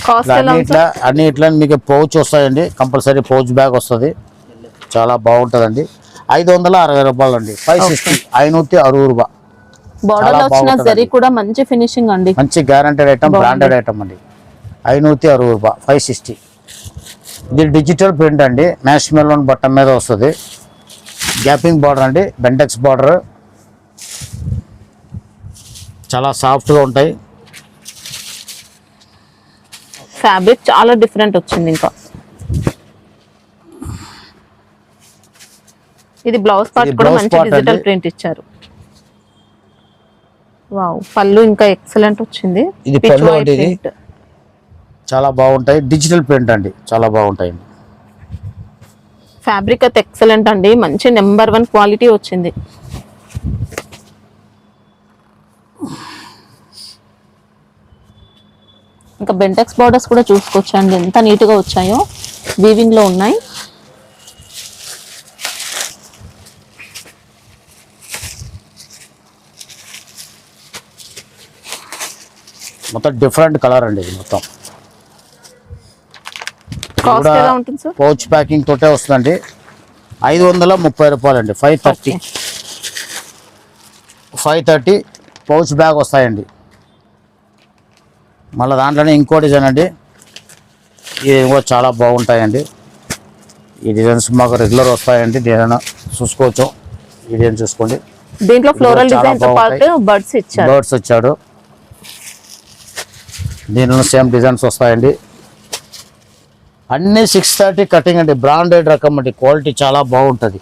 కాస్ట్ ఎలా ఉంది? అన్ని ఇట్లా మీకు పౌచ్ వస్తాయండి, కంపల్సరీ పౌచ్ బ్యాగ్ వస్తుంది, చాలా బాగుంటుందండి. 560 రూపాయలు అండి, 560, 560 రూపాయలు. బార్డర్ లో వచ్చిన జరీ కూడా మంచి ఫినిషింగ్ అండి, మంచి గ్యారంటెడ్ ఐటమ్, బ్రాండెడ్ ఐటమ్ అండి. 560 రూపాయలు, 560. ఇది డిజిటల్ ప్రింట్ అండి, మ్యాష్ మెలోన్ బట్ట మీద వస్తుంది. గ్యాపింగ్ బార్డర్ అండి, బెంటెక్స్ బార్డర్, చాలా సాఫ్ట్గా ఉంటాయి. ఫ్యాబ్రిక్ చాలా డిఫరెంట్ వచ్చింది. ఇంకా ఇది బ్లౌజ్ పార్ట్ కూడా మంచి డిజిటల్ ప్రింట్ ఇచ్చారు. వావ్, పళ్ళు ఇంకా ఎక్సలెంట్ వచ్చింది. ఇది పళ్ళు అండి, ఇది చాలా బాగుంటాయి. డిజిటల్ ప్రింట్ అండి, చాలా బాగుంటాయండి. ఫ్యాబ్రిక్ అయితే ఎక్సలెంట్ అండి, మంచి నెంబర్ 1 క్వాలిటీ వచ్చింది. ఇంకా బెంటెక్స్ బార్డర్స్ కూడా చూసుకోవచ్చండి, ఎంత నీట్గా వచ్చాయో, వీవింగ్ లో ఉన్నాయి. మొత్తం డిఫరెంట్ కలర్ అండి, ఇది మొత్తం. కాస్ట్ ఎలా ఉంటుంది సార్? పౌచ్ ప్యాకింగ్ తోటే వస్తుందండి. 530 రూపాయలు అండి, 530. పౌచ్ బ్యాగ్ వస్తాయండి. మళ్ళీ దాంట్లోనే ఇంకో డిజైన్ అండి, ఇది కూడా చాలా బాగుంటాయండి. ఈ డిజైన్స్ మాకు రెగ్యులర్ వస్తాయండి. డిజైన్ చూసుకోవచ్చు, ఈ డిజైన్ చూసుకోండి. దీంట్లో ఫ్లోరల్ చాలా డిజైన్ తో పాటు బర్డ్స్ ఇచ్చారు. బర్డ్స్ వచ్చాడు. దీనిలో సేమ్ డిజైన్స్ వస్తాయండి. అన్నీ 630 కటింగ్ అండి. బ్రాండెడ్ రకం అండి. క్వాలిటీ చాలా బాగుంటుంది.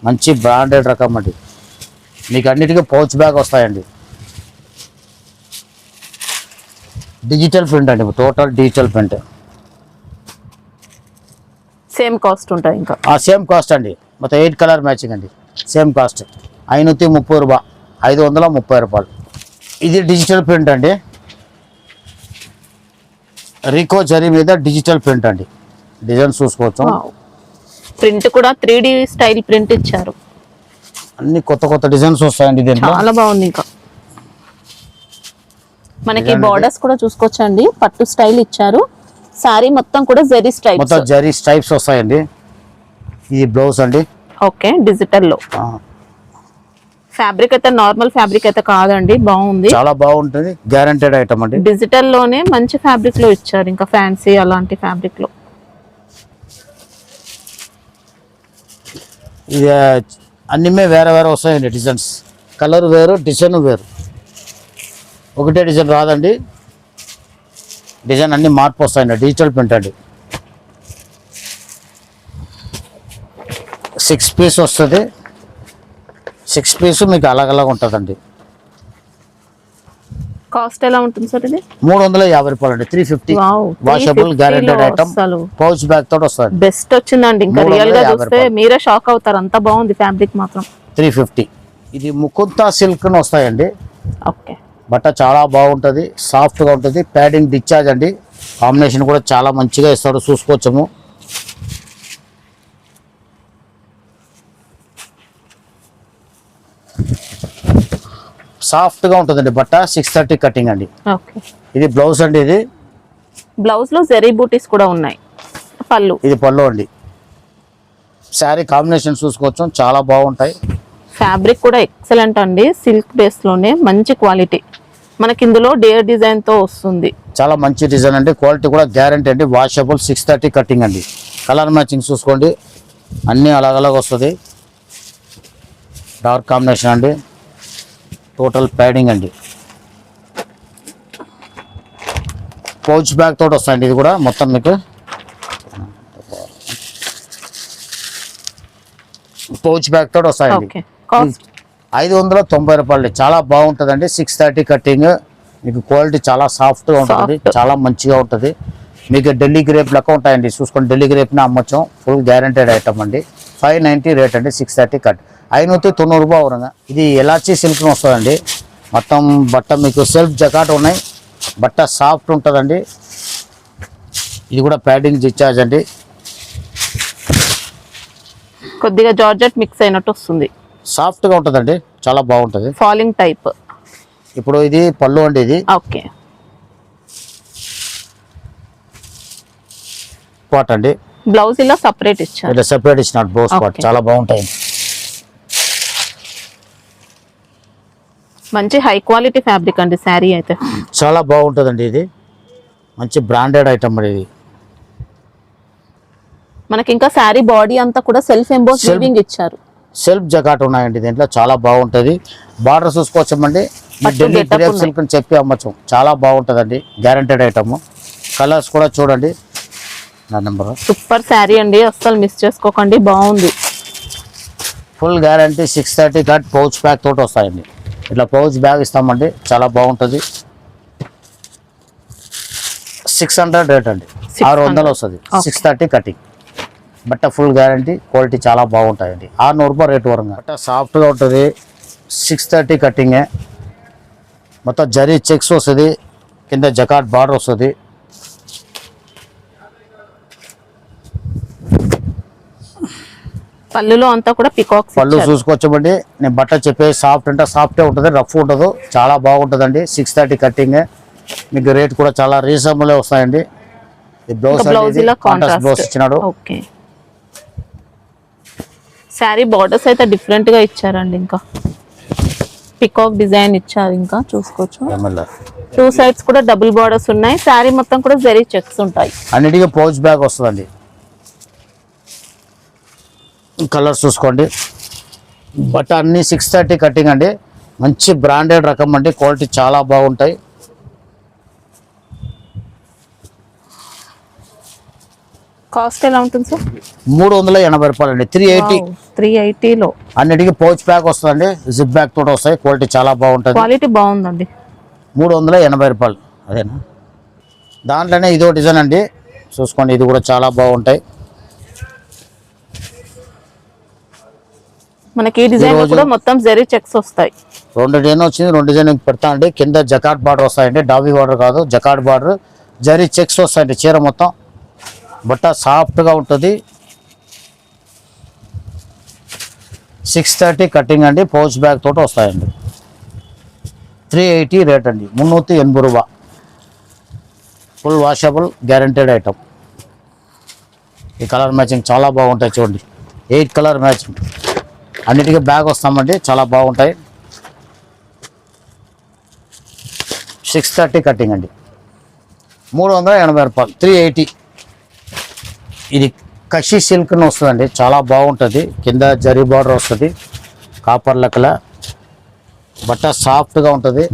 మంచి బ్రాండెడ్ రకం అండి. మీకు అన్నిటికీ పౌచ్ బ్యాగ్ వస్తాయండి. డిజిటల్ ప్రింట్ అండి, total digital print. Same cost ఉంటాయి ఇంకా. సేమ్ కాస్ట్ అండి. మొత్తం 8 కలర్ మ్యాచింగ్ అండి. సేమ్ కాస్ట్ 530 రూపాయ, 530 రూపాయలు. ఇది డిజిటల్ ప్రింట్ అండి. రికో జరీ మీద డిజిటల్ ప్రింట్ అండి. డిజైన్ చూసుకోవచ్చు. ప్రింట్ కూడా 3D స్టైల్ ప్రింట్ ఇచ్చారు. అన్ని కొత్త కొత్త డిజైన్స్ వస్తాయండి దీంట్లో. చాలా బాగుంది. ఇంకా మనకి బార్డర్స్ కూడా చూసుకోవచ్చండి. పట్టు స్టైల్ ఇచ్చారు. సారీ మొత్తం కూడా జరీ స్ట్రైప్స్, మొత్తం జరీ స్ట్రైప్స్ వస్తాయండి. ఇది బ్లౌజ్ అండి. ఓకే, డిజిటల్ లో. ఫ్యాబ్రిక్ అయితే నార్మల్ ఫ్యాబ్రిక్ అయితే కాదండి, బాగుంది, చాలా బాగుంటుంది. గ్యారంటెడ్ ఐటమ్ అండి. డిజిటల్ లోనే మంచి ఫ్యాబ్రిక్ లో ఇచ్చారు. ఇంకా ఫ్యాన్సీ అలాంటి ఫ్యాబ్రిక్ లో. ఇది అన్నీ వేరే వేరే వస్తాయండి. డిజైన్స్ కలర్ వేరు, డిజైన్ వేరు. ఒకటే డిజైన్ రాదండి. డిజైన్ అన్ని మార్పు వస్తాయండి. డిజిటల్ ప్రింట్ అండి. 6 పీస్ వస్తుంది. 6 పీస్ మీకు అలాగ ఉంటుందండి. కాస్ట్ ఎలా ఉంటుంది సార్ ఇది? 350 రూపాయలు అండి. 350. Washable guaranteed item. Pouch bag తోటి వస్తుంది. బెస్ట్ వచ్చిందండి. ఇంకా రియల్ గా చూస్తే మీరే షాక్ అవుతారు, అంత బాగుంది ఫ్యాబ్రిక్ మాత్రం. 350. ఇది ముకుంతా సిల్క్ వస్తాయండి. ఓకే, బట్ట చాలా బాగుంటుంది, సాఫ్ట్గా ఉంటుంది. ప్యాడింగ్ డిశ్చార్జ్ అండి. కాంబినేషన్ కూడా చాలా మంచిగా ఇస్తాడు, చూసుకోవచ్చము. సాఫ్ట్గా ఉంటుందండి బట్ట. 630 కటింగ్ అండి. ఓకే, ఇది బ్లౌజ్ అండి. ఇది బ్లౌజ్ లో జరీ బూటీస్ కూడా ఉన్నాయి. పళ్ళు, ఇది పళ్ళు అండి. శారీ కాంబినేషన్ చూసుకోవచ్చు, చాలా బాగుంటాయి. ఫ్యాబ్రిక్ కూడా ఎక్సలెంట్ అండి. సిల్క్ బేస్ లోనే మంచి క్వాలిటీ. మనకి ఇందులో డేర్ డిజైన్ తో వస్తుంది. చాలా మంచి డిజైన్ అండి. క్వాలిటీ కూడా గ్యారంటీ అండి. వాషబుల్ 630 కటింగ్ అండి. కలర్ మ్యాచింగ్ చూసుకోండి, అన్నీ అలాగ వస్తుంది. డార్క్ కాంబినేషన్ అండి. టోటల్ ప్యాడింగ్ అండి. పౌచ్ బ్యాగ్ తోటి వస్తాయండి. ఇది కూడా మొత్తం మీకు పౌచ్ బ్యాగ్ తోటి వస్తాయండి. 590 రూపాయలు. చాలా బాగుంటుందండి. 630 కటింగ్. మీకు క్వాలిటీ చాలా సాఫ్ట్గా ఉంటుంది, చాలా మంచిగా ఉంటుంది. మీకు ఢిల్లీ గ్రేప్ లెక్క ఉంటాయండి. చూసుకోండి, ఢిల్లీ గ్రేప్ని అమ్మొచ్చాం. ఫుల్ గ్యారంటెడ్ ఐటమ్ అండి. 590 రేట్ అండి. 630 కట్, 590 రూపాయ వరంగా. ఇది ఎలాచీ సిల్క్ వస్తుందండి. మొత్తం బట్ట మీకు సెల్ఫ్ జకాట్ ఉన్నాయి. బట్ట సాఫ్ట్ ఉంటుందండి. ఇది కూడా ప్యాడింగ్ డిశ్చార్జ్ అండి. కొద్దిగా జార్జెట్ మిక్స్ అయినట్టు వస్తుంది. సాఫ్ట్గా ఉంటుందండి, చాలా బాగుంటుంది. Falling type. ఇప్పుడు ఇది పళ్ళు అండి. ఇది ఓకే, పాట్ అండి. బ్లౌజ్ ఇలా సపరేట్ ఇచ్చారు. ఇలా సెపరేట్ ఇచ్చినట్టు బ్లౌజ్ పాట్. చాలా బాగుంటాయి. మంచి హై క్వాలిటీ ఫ్యాబ్రిక్ అండి. శారీ అయితే చాలా బాగుంటుందండి. ఇది మంచి బ్రాండెడ్ ఐటమ్ అండి. ఇది మనకి ఇంకా శారీ బాడీ అంతా కూడా సెల్ఫ్ ఎంబోస్ వీవింగ్ ఇచ్చారు. సెల్ఫ్ జకాట్ ఉన్నాయండి దీంట్లో. చాలా బాగుంటుంది. బార్డర్ చూసుకోవచ్చండి. ఢిల్లీ గ్రేప్ సిల్క్ అని చెప్పి అమ్మచ్చు. చాలా బాగుంటుందండి. Guaranteed item. కలర్స్ కూడా చూడండి. నా నెంబర్. సూపర్ శారీ అండి, అస్సలు మిస్ చేసుకోకండి. బాగుంది. Full guarantee. 630 cut pouch bag తోటి వస్తాయండి. ఇట్లా పౌచ్ బ్యాగ్ ఇస్తామండి. చాలా బాగుంటుంది. 600 రేట్ అండి. 600 వస్తుంది. 630 కటింగ్. బట్ట ఫుల్ గ్యారంటీ. క్వాలిటీ చాలా బాగుంటాయండి. 600 రూపాయలు రేటు వరంగా. బట్ట సాఫ్ట్గా ఉంటుంది. 630 కటింగే. మొత్తం జరీ చెక్స్ వస్తుంది. కింద జకాట్ బార్డర్ వస్తుంది. పళ్ళులో అంతా కూడా పికాక్స్. పళ్ళు చూసుకోవచ్చండి. నేను బట్ట చెప్పే సాఫ్ట్ అంటే సాఫ్టే ఉంటుంది, రఫ్ ఉండదు. చాలా బాగుంటుందండి. 630 కటింగ్. మీకు రేట్ కూడా చాలా రీజనబుల్ వస్తాయండి. ఈ బ్లౌజ్ బ్లౌజ్ ఇచ్చినాడు. ఓకే, శారీ బార్డర్స్ అయితే డిఫరెంట్ గా ఇచ్చారండి. ఇంకా పికాక్ డిజైన్ ఇచ్చారు, ఇంకా చూసుకోవచ్చు. ఎంఎల్ఆర్ 2 సైడ్స్ కూడా డబుల్ బార్డర్స్ ఉన్నాయి. శారీ మొత్తం కూడా జరీ చెక్స్ ఉంటాయి. అన్నిటికీ పౌచ్ బ్యాగ్ వస్తుందండి. కలర్స్ చూసుకోండి. బట్ అన్ని 630 కటింగ్ అండి. మంచి బ్రాండెడ్ రకం అండి. క్వాలిటీ చాలా బాగుంటాయి. కాస్ట్ ఎలా ఉంటుంది సార్? 380 రూపాయలు అండి. 380. 380లో అన్నిటికీ పౌచ్ బ్యాగ్ వస్తుందండి. జిప్ బ్యాగ్ తోటి వస్తాయి. క్వాలిటీ చాలా బాగుంటుంది. క్వాలిటీ బాగుందండి. 380 రూపాయలు. అదేనా? దాంట్లోనే ఇదో డిజైన్ అండి, చూసుకోండి. ఇది కూడా చాలా బాగుంటాయి. మనకి ఈ డిజైన్ కూడా మొత్తం జరీ చెక్స్ వస్తాయి. 2 డిజైన్ వచ్చింది. 2 డిజైన్ పెడతా అండి. కింద జకాట్ బార్డర్ వస్తాయండి. డాబీ బార్డర్ కాదు, జకాట్ బార్డర్. జరీ చెక్స్ వస్తాయండి. చీర మొత్తం బట్ట సాఫ్ట్గా ఉంటుంది. 630 కటింగ్ అండి. పౌచ్ బ్యాగ్ తోటి వస్తాయండి. 380 రేట్ అండి. 380 రూపా. Full washable guaranteed item. ఈ కలర్ మ్యాచింగ్ చాలా బాగుంటాయి. చూడండి, 8 కలర్ మ్యాచింగ్. అన్నిటికీ బ్యాగ్ వస్తామండి. చాలా బాగుంటాయి. 630 కటింగ్ అండి. 380 రూపాయలు. 380. ఇది కషి సిల్క్ వస్తుందండి. చాలా బాగుంటుంది. కింద జరీ బార్డర్ వస్తుంది. కాపర్ లెక్కల బట్ట సాఫ్ట్గా ఉంటుంది.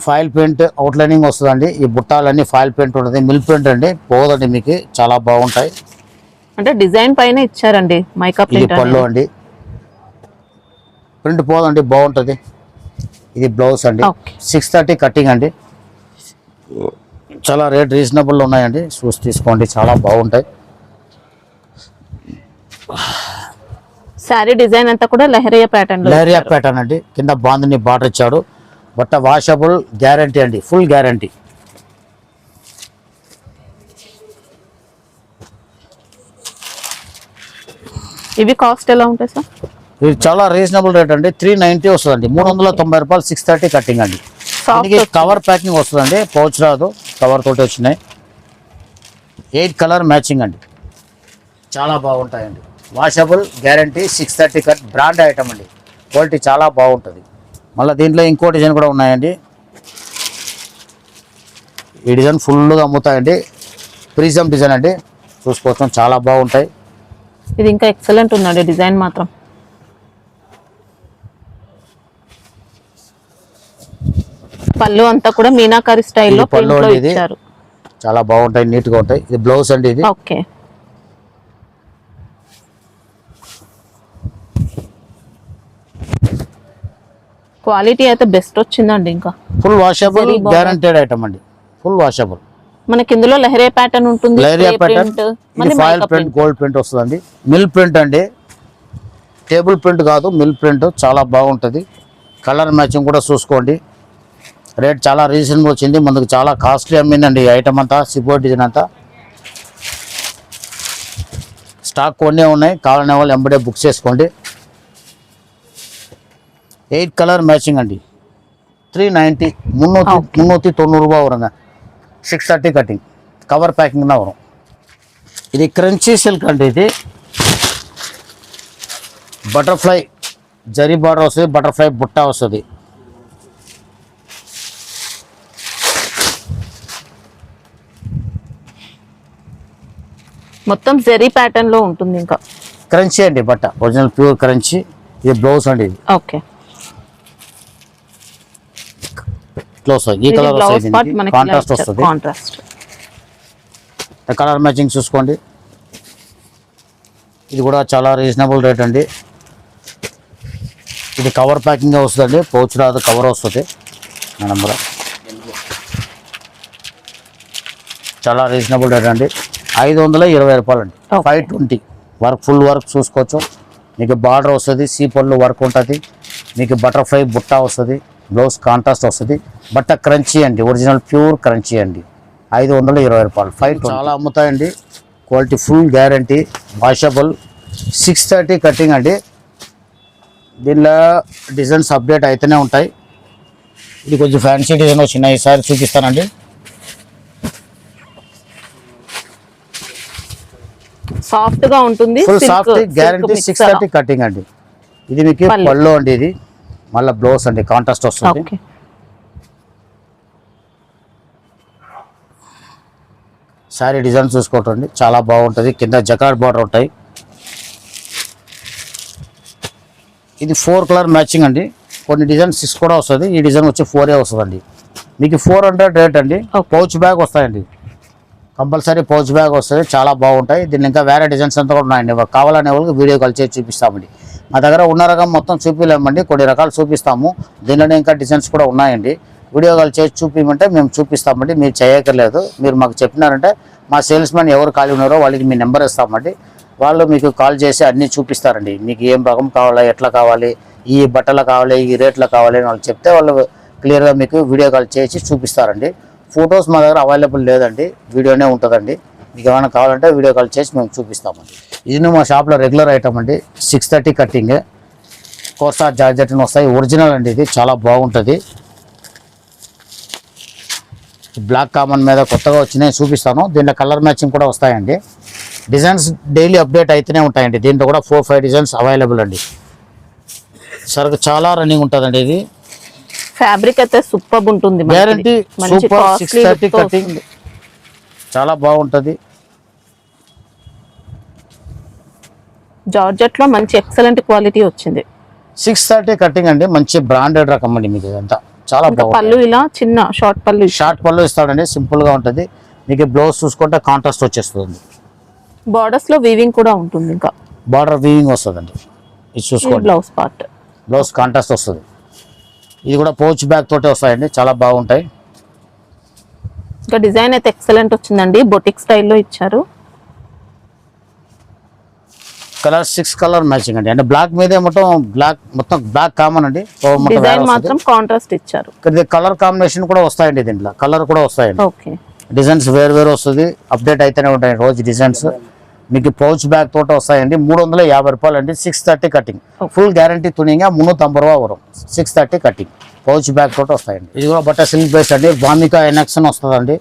ఫాయిల్ పెయింట్ అవుట్లైనింగ్ వస్తుందండి. ఈ బుట్టాలన్నీ ఫాయిల్ పెయింట్ ఉంటుంది. మిల్ పెయింట్ అండి, పోదండి మీకు. చాలా బాగుంటాయి. అంటే డిజైన్ పైన ఇచ్చారండి మైకా ఇది ప్రింట్. పళ్ళు అండి. ప్రింట్ పోదండి, బాగుంటుంది. ఇది బ్లౌజ్ అండి. 630 కటింగ్ అండి. చాలా రేట్ రీజనబుల్ ఉన్నాయండి. చూసి తీసుకోండి, చాలా బాగుంటాయి. శారీ డిజైన్ అంతా కూడా లెహరియా ప్యాటర్న్ అండి. కింద బాందిని బార్డర్ ఇచ్చాడు. బట్ట వాషబుల్ గ్యారంటీ అండి. Full guarantee. ఇవి కాస్ట్ ఎలా ఉంటాయి సార్? ఇది చాలా రీజనబుల్ రేట్ అండి. 390 వస్తుందండి. 390 రూపాయలు. 630 కటింగ్ అండి. దీనికి కవర్ ప్యాకింగ్ వస్తుందండి. పౌచ్ రాదు, కవర్ తోటి వచ్చినాయి. 8 కలర్ మ్యాచింగ్ అండి. చాలా బాగుంటాయండి. Washable guarantee. 630 cut. Brand item అండి. క్వాలిటీ చాలా బాగుంటుంది. మళ్ళీ దీంట్లో ఇంకో డిజైన్ కూడా ఉన్నాయండి. ఈ డిజైన్ ఫుల్గా అమ్ముతాయండి. ప్రిజం డిజైన్ అండి. చూసుకోవచ్చు, చాలా బాగుంటాయి. ఇది ఇంకా ఎక్సలెంట్ ఉందండి డిజైన్ మాత్రం. పళ్ళు అంతా కూడా మీనాకారి స్టైల్లో పళ్ళు ప్రింట్ లో ఇది ఇచ్చారు. చాలా బాగుంటాయి, నీట్ గా ఉంటాయి. ఇది బ్లౌజ్ అండి. ఇది ఓకే. క్వాలిటీ అయితే బెస్ట్ వచ్చిందండి. ఇంకా ఫుల్ వాషబుల్ గ్యారంటెడ్ ఐటమ్ అండి. Full washable. మనకి ఇందులో లెహరియా ప్యాటర్న్ ఉంటుంది. లెహరియా ప్యాటర్న్, ఇది ఫాయిల్ ప్రింట్, గోల్డ్ ప్రింట్ వస్తుందండి. మిల్ ప్రింట్ అండి. టేబుల్ ప్రింట్ కాదు, మిల్ ప్రింట్. చాలా బాగుంటుంది. కలర్ మ్యాచింగ్ కూడా చూసుకోండి. రేట్ చాలా రీజనబుల్ వచ్చింది. మనకు చాలా కాస్ట్లీ అమ్మిందండి ఈ ఐటమ్ అంతా. సిపోర్ట్ డిజైన్ అంతా స్టాక్ కొన్నే ఉన్నాయి. కావాలనే వాళ్ళు ఎంబడే బుక్ చేసుకోండి. 8 కలర్ మ్యాచింగ్ అండి. 390. 390 ரூபா வருங்க. 630 కటింగ్. కవర్ ప్యాకింగ్ தான் வரும். ఇది క్రంచీ సిల్క్ అండి. ఇది బటర్ఫ్లై జరీ బార్డర్ వస్తుంది. బటర్ఫ్లై బుట్ట వస్తుంది. మొత్తం జరీ ప్యాటర్న్ లో ఉంటుంది. ఇంకా క్రంచీ అండి బట్ట. Original pure crunchy. ఇది బ్లౌజ్ అండి. ఇది ఓకే. ఈ కలర్ వస్తుంది. కాంట్రాస్ట్ వస్తుంది. కలర్ మ్యాచింగ్ చూసుకోండి. ఇది కూడా చాలా రీజనబుల్ రేట్ అండి. ఇది కవర్ ప్యాకింగ్ వస్తుందండి. పౌచ్ రాదు, కవర్ వస్తుంది. నెంబర్ చాలా రీజనబుల్ రేట్ అండి. 520 రూపాయలు అండి. 520 వర్క్, ఫుల్ వర్క్ చూసుకోవచ్చు. మీకు బార్డర్ వస్తుంది, సీపళ్ళు వర్క్ ఉంటుంది. మీకు బటర్ఫ్లై బుట్ట వస్తుంది. బ్లౌజ్ కాంట్రాస్ట్ వస్తుంది. బట్ట క్రంచీ అండి. ఒరిజినల్ ప్యూర్ క్రంచీ అండి. 520 రూపాయలు. 520 చాలా అమ్ముతాయండి. Quality full guarantee. Washable. 630 cutting అండి. దీనిలో డిజైన్స్ అప్డేట్ అయితేనే ఉంటాయి. ఇది కొంచెం ఫ్యాన్సీ డిజైన్ వచ్చినాయి. ఈసారి చూపిస్తానండి. సాఫ్ట్ గా ఉంటుంది. Full soft guarantee. 630 కటింగ్ అండి. ఇది మీకు పళ్ళు అండి, ఇది మళ్ళీ బ్లౌజ్ అండి కాంట్రాస్ట్ వస్తుంది. ఓకే. శారీ డిజైన్ చూసుకోవటండి చాలా బాగుంటుంది. కింద జకార్డ్ బార్డర్ ఉంటాయి. ఇది 4 కలర్ మ్యాచింగ్ అండి. కొన్ని డిజైన్ 6 కూడా వస్తుంది. ఈ డిజైన్ వచ్చి 4 వస్తుందండి. మీకు 400 రేట్ అండి. పౌచ్ బ్యాగ్ వస్తాయండి, కంపల్సరీ పౌచ్ బ్యాగ్ వస్తుంది. చాలా బాగుంటాయి. దీన్ని ఇంకా వేరే డిజైన్స్ అంతా కూడా ఉన్నాయండి. కావాలనే వాళ్ళకి వీడియో కాల్ చేసి చూపిస్తామండి. మా దగ్గర ఉన్న రకం మొత్తం చూపించలేమండి, కొన్ని రకాలు చూపిస్తాము. దీనిలోనే ఇంకా డిజైన్స్ కూడా ఉన్నాయండి. వీడియో కాల్ చేసి చూపించమంటే మేము చూపిస్తామండి. మీరు చేయక్కర్లేదు. మీరు మాకు చెప్పినారంటే మా సేల్స్ మ్యాన్ ఎవరు ఖాళీ ఉన్నారో వాళ్ళకి మీ నెంబర్ ఇస్తామండి. వాళ్ళు మీకు కాల్ చేసి అన్నీ చూపిస్తారండి. మీకు ఏం రకం కావాలా, ఎట్లా కావాలి, ఈ బట్టలు కావాలి, ఈ రేట్లో కావాలి అని వాళ్ళు చెప్తే వాళ్ళు క్లియర్గా మీకు వీడియో కాల్ చేసి చూపిస్తారండి. ఫొటోస్ మా దగ్గర అవైలబుల్ లేదండి, వీడియోనే ఉంటుందండి. మీకు ఏమైనా కావాలంటే వీడియో కాల్ చేసి మేము చూపిస్తామండి. ఇది మా షాప్లో రెగ్యులర్ ఐటమ్ అండి. 630 కట్టింగ్ కోర్సా జార్జెట్ వస్తాయి. ఒరిజినల్ అండి, ఇది చాలా బాగుంటుంది. బ్లాక్ కామన్ మీద కొత్తగా వచ్చినాయి చూపిస్తాను. దీంట్లో కలర్ మ్యాచింగ్ కూడా వస్తాయండి. డిజైన్స్ డైలీ అప్డేట్ అయితేనే ఉంటాయండి. దీంట్లో కూడా 4-5 డిజైన్స్ అవైలబుల్ అండి. సరుకు చాలా రన్నింగ్ ఉంటుందండి. ఇది ఫ్యాబ్రిక్ అయితే సూపర్ ఉంటుంది, గ్యారంటీ సూపర్. 630 కటింగ్ చాలా బాగుంటుంది. జార్జెట్ లో మంచి ఎక్సలెంట్ క్వాలిటీ వచ్చింది. 630 కటింగ్ అండి, మంచి బ్రాండెడ్ రకం అండి. మీకు ఇదంతా చాలా బాగుంటుంది. పళ్ళు ఇలా చిన్న షార్ట్ పళ్ళు ఇస్తాడండి, సింపుల్ గా ఉంటుంది. మీకు బ్లౌజ్ చూసుకుంటే కాంట్రాస్ట్ వచ్చేస్తుంది. బార్డర్స్ లో వీవింగ్ కూడా ఉంటుంది. ఇంకా బార్డర్ వీవింగ్ వస్తుందండి. ఇది చూసుకోండి, బ్లౌజ్ పార్ట్ బ్లౌజ్ కాంట్రాస్ట్ వస్తుంది. ఇది కూడా పౌచ్ బ్యాగ్ తోటే వస్తాయండి, చాలా బాగుంటాయి. ఇంకా డిజైన్ అయితే ఎక్సలెంట్ వచ్చిందండి, బొటిక్ స్టైల్లో ఇచ్చారు. కలర్ 6 కలర్ మ్యాచింగ్ అండి. అంటే బ్లాక్ మీదే మొత్తం బ్లాక్ కామన్ అండి. డిజైన్ మాత్రం కాంట్రాస్ట్ ఇచ్చారు. కలర్ కాంబినేషన్ కూడా వస్తాయండి, దీంట్లో కలర్ కూడా వస్తాయండి. ఓకే. డిజైన్స్ వేరు వస్తుంది, అప్డేట్ అయితేనే ఉంటాయి రోజు డిజైన్స్. మీకు పౌచ్ బ్యాగ్ తోట వస్తాయండి. 350 రూపాయలు అండి. 630 కటింగ్ ఫుల్ గ్యారంటీ తునిగా 350 రూపా వరం. 630 కటింగ్ పౌచ్ బ్యాగ్ తోట వస్తాయండి. ఇది కూడా బట్ట సిల్క్ బేస్ అండి. వామికా ఎనక్షన్ వస్తుందండి.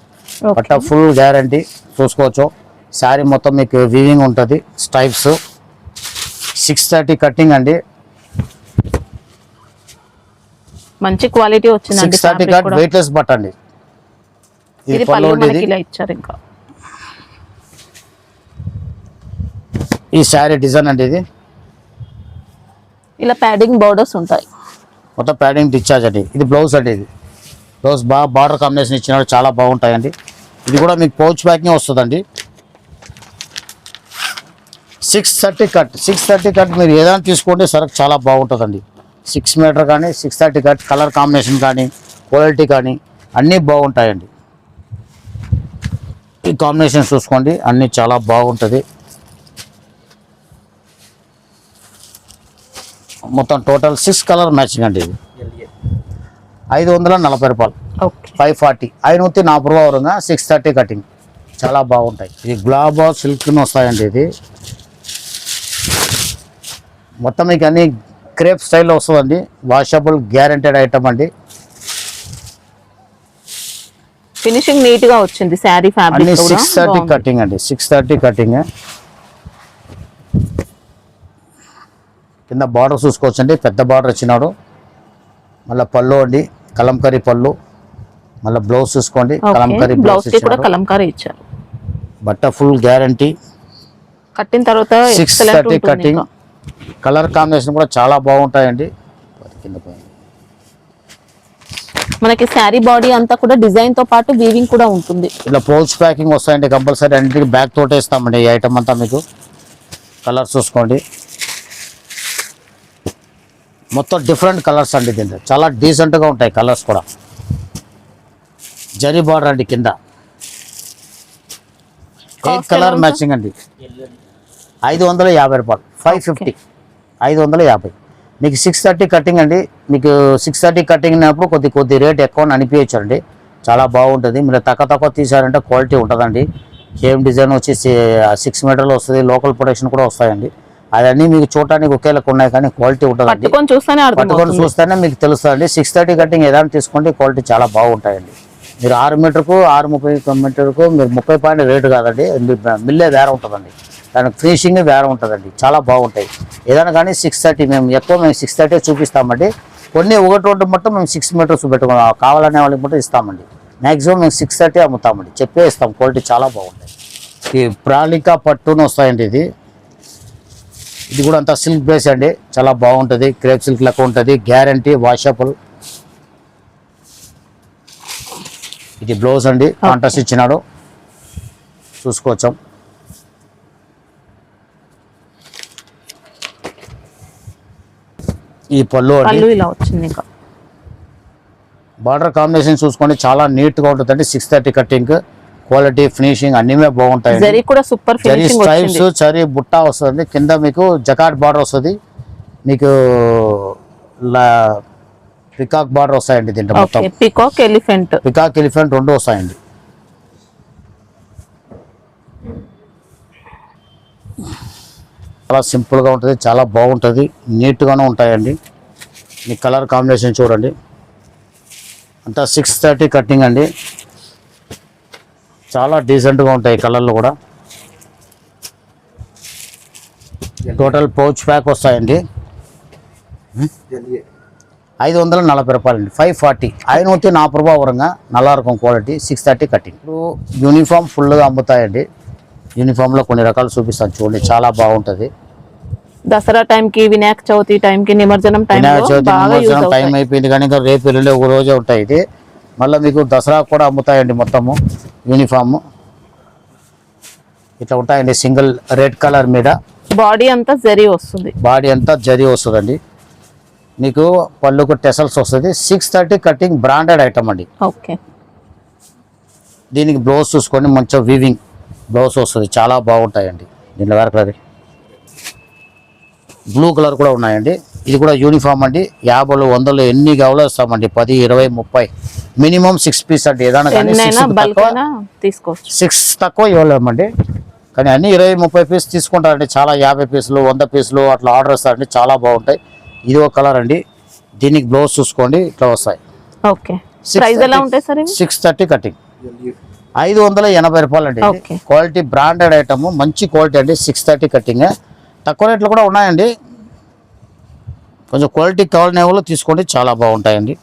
బట్ట ఫుల్ గ్యారంటీ చూసుకోవచ్చు. శారీ మొత్తం మీకు వీవింగ్ ఉంటుంది, స్టైప్స్. 630 కటింగ్ అండి, మంచి క్వాలిటీ వచ్చిందండి. 630 కట్ వెయిట్లెస్ బట్ట అండి. ఇది పళ్ళు మనకి ఇలా ఇచ్చారు. ఇంకా ఈ శారీ డిజైన్ అండి. ఇది ఇలా ప్యాడింగ్ బోర్డర్స్ ఉంటాయి, మొత్తం ప్యాడింగ్ డిశ్చార్జ్ అండి. ఇది బ్లౌజ్ అండి. ఇది బ్లౌజ్ బాగా బార్డర్ కాంబినేషన్ ఇచ్చినాడు, చాలా బాగుంటాయండి. ఇది కూడా మీకు పౌచ్ ప్యాకింగ్ వస్తుందండి. 630 కట్. 630 కట్ మీరు ఏదైనా తీసుకోండి, సరుకు చాలా బాగుంటుందండి. 6 మీటర్ కానీ 630 కట్ కలర్ కాంబినేషన్ కానీ క్వాలిటీ కానీ అన్నీ బాగుంటాయండి. ఈ కాంబినేషన్ చూసుకోండి, అన్నీ చాలా బాగుంటుంది. మొత్తం టోటల్ 6 కలర్ మ్యాచింగ్ అండి. ఇది 540 రూపాయలు. 540 540 రూపా వరంగా 630 కటింగ్ చాలా బాగుంటాయి. ఇది గులాబ్ సిల్క్ వస్తాయండి. ఇది మొత్తం మీకు అన్ని క్రేప్ స్టైల్లో వస్తుందండి. వాషబుల్ గ్యారెంటెడ్ ఐటమ్ అండి. ఫినిషింగ్ నీట్ గా వచ్చింది. శారీ ఫ్యాబ్రిక్ 630 కటింగ్ అండి. 630 కటింగ్. కింద బార్డర్ చూసుకోవచ్చు అండి, పెద్ద బార్డర్ వచ్చినాడు. మళ్ళీ పళ్ళు అండి, కలంకరీ పళ్ళు. మళ్ళీ బ్లౌజ్ చూసుకోండి, కలంకరీ బ్లౌజ్ ఇచ్చారు. బట్ట ఫుల్ గ్యారంటీ. కట్టిన తర్వాత 630 కటింగ్. కలర్ కాంబినేషన్ కూడా చాలా బాగుంటాయండి. మనకి శారీ బాడీ అంతా కూడా డిజైన్ తో పాటు వీవింగ్ కూడా ఉంటుంది. ఇలా పౌచ్ ప్యాకింగ్ వస్తాయండి కంపల్సరీ. అన్నింటికి బ్యాగ్ తోటే ఇస్తామండి ఈ ఐటమ్ అంతా. మీకు కలర్స్ చూసుకోండి, మొత్తం డిఫరెంట్ కలర్స్ అండి. దీంట్లో చాలా డీసెంట్గా ఉంటాయి కలర్స్ కూడా. జరీ బార్డర్ అండి కింద. 8 కలర్ మ్యాచింగ్ అండి. 550 రూపాయలు. 550 550. మీకు 630 కటింగ్ అండి. మీకు 630 కటింగ్ అయినప్పుడు కొద్ది రేట్ ఎక్కువ అనిపించచ్చు అండి. చాలా బాగుంటుంది. మీరు తక్కువ తీసారంటే క్వాలిటీ ఉంటుందండి. సేమ్ డిజైన్ వచ్చి 6 మీటర్లు వస్తుంది. లోకల్ ప్రొడక్షన్ కూడా వస్తాయండి. అవన్నీ మీకు చూడటానికి ఒకేలాగా ఉన్నాయి కానీ క్వాలిటీ ఉంటుంది. పట్టుకొని చూస్తేనే మీకు తెలుస్తుంది. 630 కటింగ్ ఏదైనా తీసుకోండి, క్వాలిటీ చాలా బాగుంటాయండి. మీరు 6 మీటర్కు 630 మీటర్కు మీరు 30 పాయింట్ రేటు కాదండి. మిల్లే వేరే ఉంటుందండి. దానికి ఫినిషింగ్ వేరే ఉంటుందండి, చాలా బాగుంటాయి. ఏదైనా కానీ 630 మేము 630 చూపిస్తామండి. కొన్ని ఒకటి రెండు మొత్తం మేము 6 మీటర్స్ పెట్టుకున్నాం, కావాలనే వాళ్ళకి మొత్తం ఇస్తామండి. మ్యాక్సిమం మేము 630 అమ్ముతామండి, చెప్పే ఇస్తాం. క్వాలిటీ చాలా బాగుంటాయి. ఈ ప్రాలికా పట్టును వస్తాయండి. ఇది కూడా అంతా సిల్క్ బేస్ అండి, చాలా బాగుంటుంది. క్రేప్ సిల్క్ లెక్క ఉంటుంది, గ్యారంటీ వాషబుల్. ఇది బ్లౌజ్ అండి, కాంట్రాస్ట్ ఇచ్చినాడు, చూసుకోవచ్చు. ఈ పళ్ళు ఇలా వచ్చింది. ఇంకా బార్డర్ కాంబినేషన్ చూసుకోండి, చాలా నీట్ గా ఉంటుందండి. 630 కటింగ్, క్వాలిటీ ఫినిషింగ్ అన్ని బాగుంటాయి. జరీ కూడా సూపర్ ఫినిషింగ్ స్ట్రైప్స్, చరీ బుట్ట వస్తుంది, కింద మీకు జకాట్ బార్డర్ వస్తుంది, మీకు పికాక్ బార్డర్ వస్తాయండి. దీంట్లో మొత్తం పికాక్ ఎలిఫెంట్ రెండు వస్తాయండి. చాలా సింపుల్ గా ఉంటుంది, చాలా బాగుంటుంది, నీట్ గానే ఉంటాయండి. మీ కలర్ కాంబినేషన్ చూడండి, అంతా 630 కటింగ్ అండి, చాలా డీసెంట్గా ఉంటాయి కలర్లు కూడా. టోటల్ పౌచ్ ప్యాక్ వస్తాయండి. 540 రూపాయలండి, 540. 540 రూపాయ వరంగా నల్లా రకం క్వాలిటీ, 630 కటింగ్. ఇప్పుడు యూనిఫామ్ ఫుల్గా అమ్ముతాయండి. యూనిఫామ్లో కొన్ని రకాలు చూపిస్తాను చూడండి, చాలా బాగుంటుంది. దసరా టైంకి, వినాయక చవితి టైంకి, నిమజ్జనం టైం అయిపోయింది కానీ ఇంకా రేపు ఎల్లుండి ఒక రోజే ఉంటాయి. ఇది మళ్ళీ మీకు దసరా కూడా అమ్ముతాయండి. మొత్తము యూనిఫామ్ ఇట్లా ఉంటాయండి, సింగిల్ రెడ్ కలర్ మీద బాడీ అంతా జరీ వస్తుందండి. మీకు పళ్ళుకు టెసల్స్ వస్తుంది. 630 కటింగ్, బ్రాండెడ్ ఐటమ్ అండి. దీనికి బ్లౌజ్ చూసుకొని మంచిగా వీవింగ్ బ్లౌజ్ వస్తుంది, చాలా బాగుంటాయండి. దీనిలో వేరే కలర్ బ్లూ కలర్ కూడా ఉన్నాయండి. ఇది కూడా యూనిఫామ్ అండి. 50, 100 ఎన్ని కావాలో ఇస్తామండి. 10, 20, 30 మినిమం 6 పీస్ అండి. ఏదైనా కానీ 6 తక్కువ ఇవ్వలేమండి, కానీ అన్ని 20, 30 పీస్ తీసుకుంటారండి. చాలా 50 పీసులు, 100 పీసులు అట్లా ఆర్డర్ ఇస్తారండి, చాలా బాగుంటాయి. ఇది ఒక కలర్ అండి. దీనికి బ్లౌజ్ చూసుకోండి, ఇట్లా వస్తాయి. 630 కటింగ్, 580 రూపాయలు అండి. క్వాలిటీ బ్రాండెడ్ ఐటమ్, మంచి క్వాలిటీ అండి. 630 కటింగ్, తక్కువ రేట్లు కూడా ఉన్నాయండి. కొంచెం క్వాలిటీ కావాలనే వాళ్ళు తీసుకోండి, చాలా బాగుంటాయండి.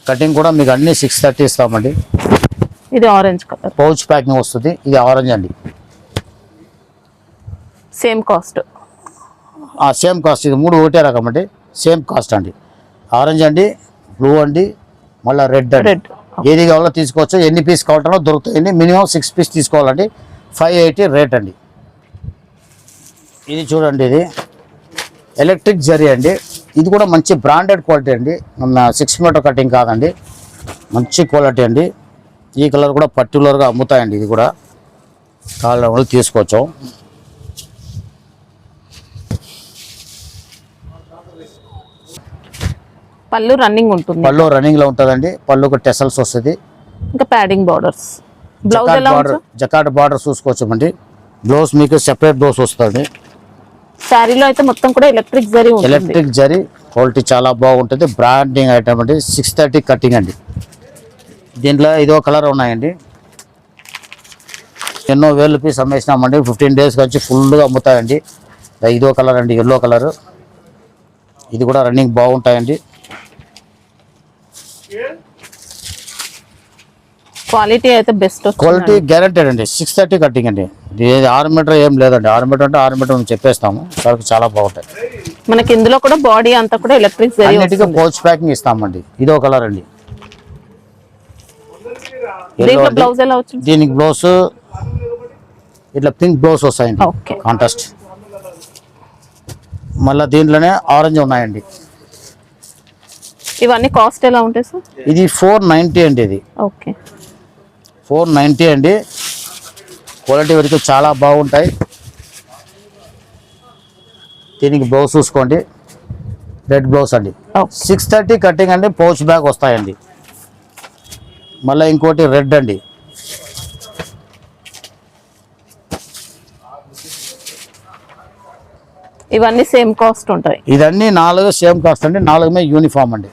కటింగ్ కూడా మీకు అన్ని 630 ఇస్తామండి. ఇది ఆరెంజ్ కలర్ పౌచ్ ప్యాకింగ్ వస్తుంది. ఇది ఆరెంజ్ అండి, సేమ్ కాస్ట్. ఇది 3 ఒకటే రకం అండి, సేమ్ కాస్ట్ అండి. ఆరెంజ్ అండి, బ్లూ అండి, మళ్ళీ రెడ్ అండి. ఏది కావాలో తీసుకోవచ్చు, ఎన్ని పీస్ కావాలో దొరుకుతాయండి. మినిమం 6 పీస్ తీసుకోవాలండి. 580 రేట్ అండి. ఇది చూడండి, ఇది ఎలక్ట్రిక్ జరీ అండి. ఇది కూడా మంచి బ్రాండెడ్ క్వాలిటీ అండి, 6 మీటర్ కటింగ్ కాదండి, మంచి క్వాలిటీ అండి. ఈ కలర్ కూడా పర్టికులర్గా అమ్ముతాయండి. ఇది కూడా కావాలని వాళ్ళు తీసుకోవచ్చు. పళ్ళు రన్నింగ్ ఉంటుంది, పళ్ళు రన్నింగ్ లో ఉంటుందండి. పళ్ళుకు టెసల్స్ వస్తుంది, ఇంకా ప్యాడింగ్ బార్డర్స్. జకాట్ బార్డర్ చూసుకోవచ్చు అండి. బ్లౌజ్ మీకు సెపరేట్ బ్లౌజ్ వస్తుంది. శారీలో అయితే మొత్తం కూడా ఎలక్ట్రిక్ జరీ క్వాలిటీ చాలా బాగుంటుంది. బ్రాండింగ్ ఐటమ్ అండి. 630 కటింగ్ అండి. దీంట్లో ఇదో కలర్ ఉన్నాయండి. ఎన్నో వేలు పీస్ అమ్మేసినామండి. 15 డేస్ వచ్చి ఫుల్గా అమ్ముతాయండి. ఇదో కలర్ అండి, ఎల్లో కలర్. ఇది కూడా రన్నింగ్ బాగుంటాయండి. క్వాలిటీ అయితే బెస్ట్, క్వాలిటీ గ్యారంటెడ్ అండి. 630 కటింగ్ అండి. ఇది 6 మీటర్ ఏం లేదండి. 6 మీటర్ అంటే 6 మీటర్ చెప్పేస్తాము. సరుకు చాలా బాగుంటాయి. మనకి ఇందులో కూడా బాడీ అంతా కూడా ఎలక్ట్రిక్ పౌచ్ ప్యాకింగ్ ఇస్తామండి. ఇదో కలర్ అండి. దీనికి బ్లౌజ్ ఇట్లా పింక్ బ్లౌజ్ వస్తాయండి, కాంట్రాస్ట్. మళ్ళీ దీంట్లోనే ఆరెంజ్ ఉన్నాయండి. ఇవన్నీ కాస్ట్ ఎలా ఉంటాయి సార్? ఇది 490 అండి. ఇది 490 అండి. క్వాలిటీ వరకు చాలా బాగుంటాయి. దీనికి బ్లౌజ్ చూసుకోండి, రెడ్ బ్లౌజ్ అండి. 630 కటింగ్ అండి. పౌచ్ బ్యాగ్ వస్తాయండి. మళ్ళీ ఇంకోటి రెడ్ అండి. ఇవన్నీ సేమ్ కాస్ట్ ఉంటాయి. ఇదన్నీ 4 సేమ్ కాస్ట్ అండి. 4 యూనిఫామ్ అండి.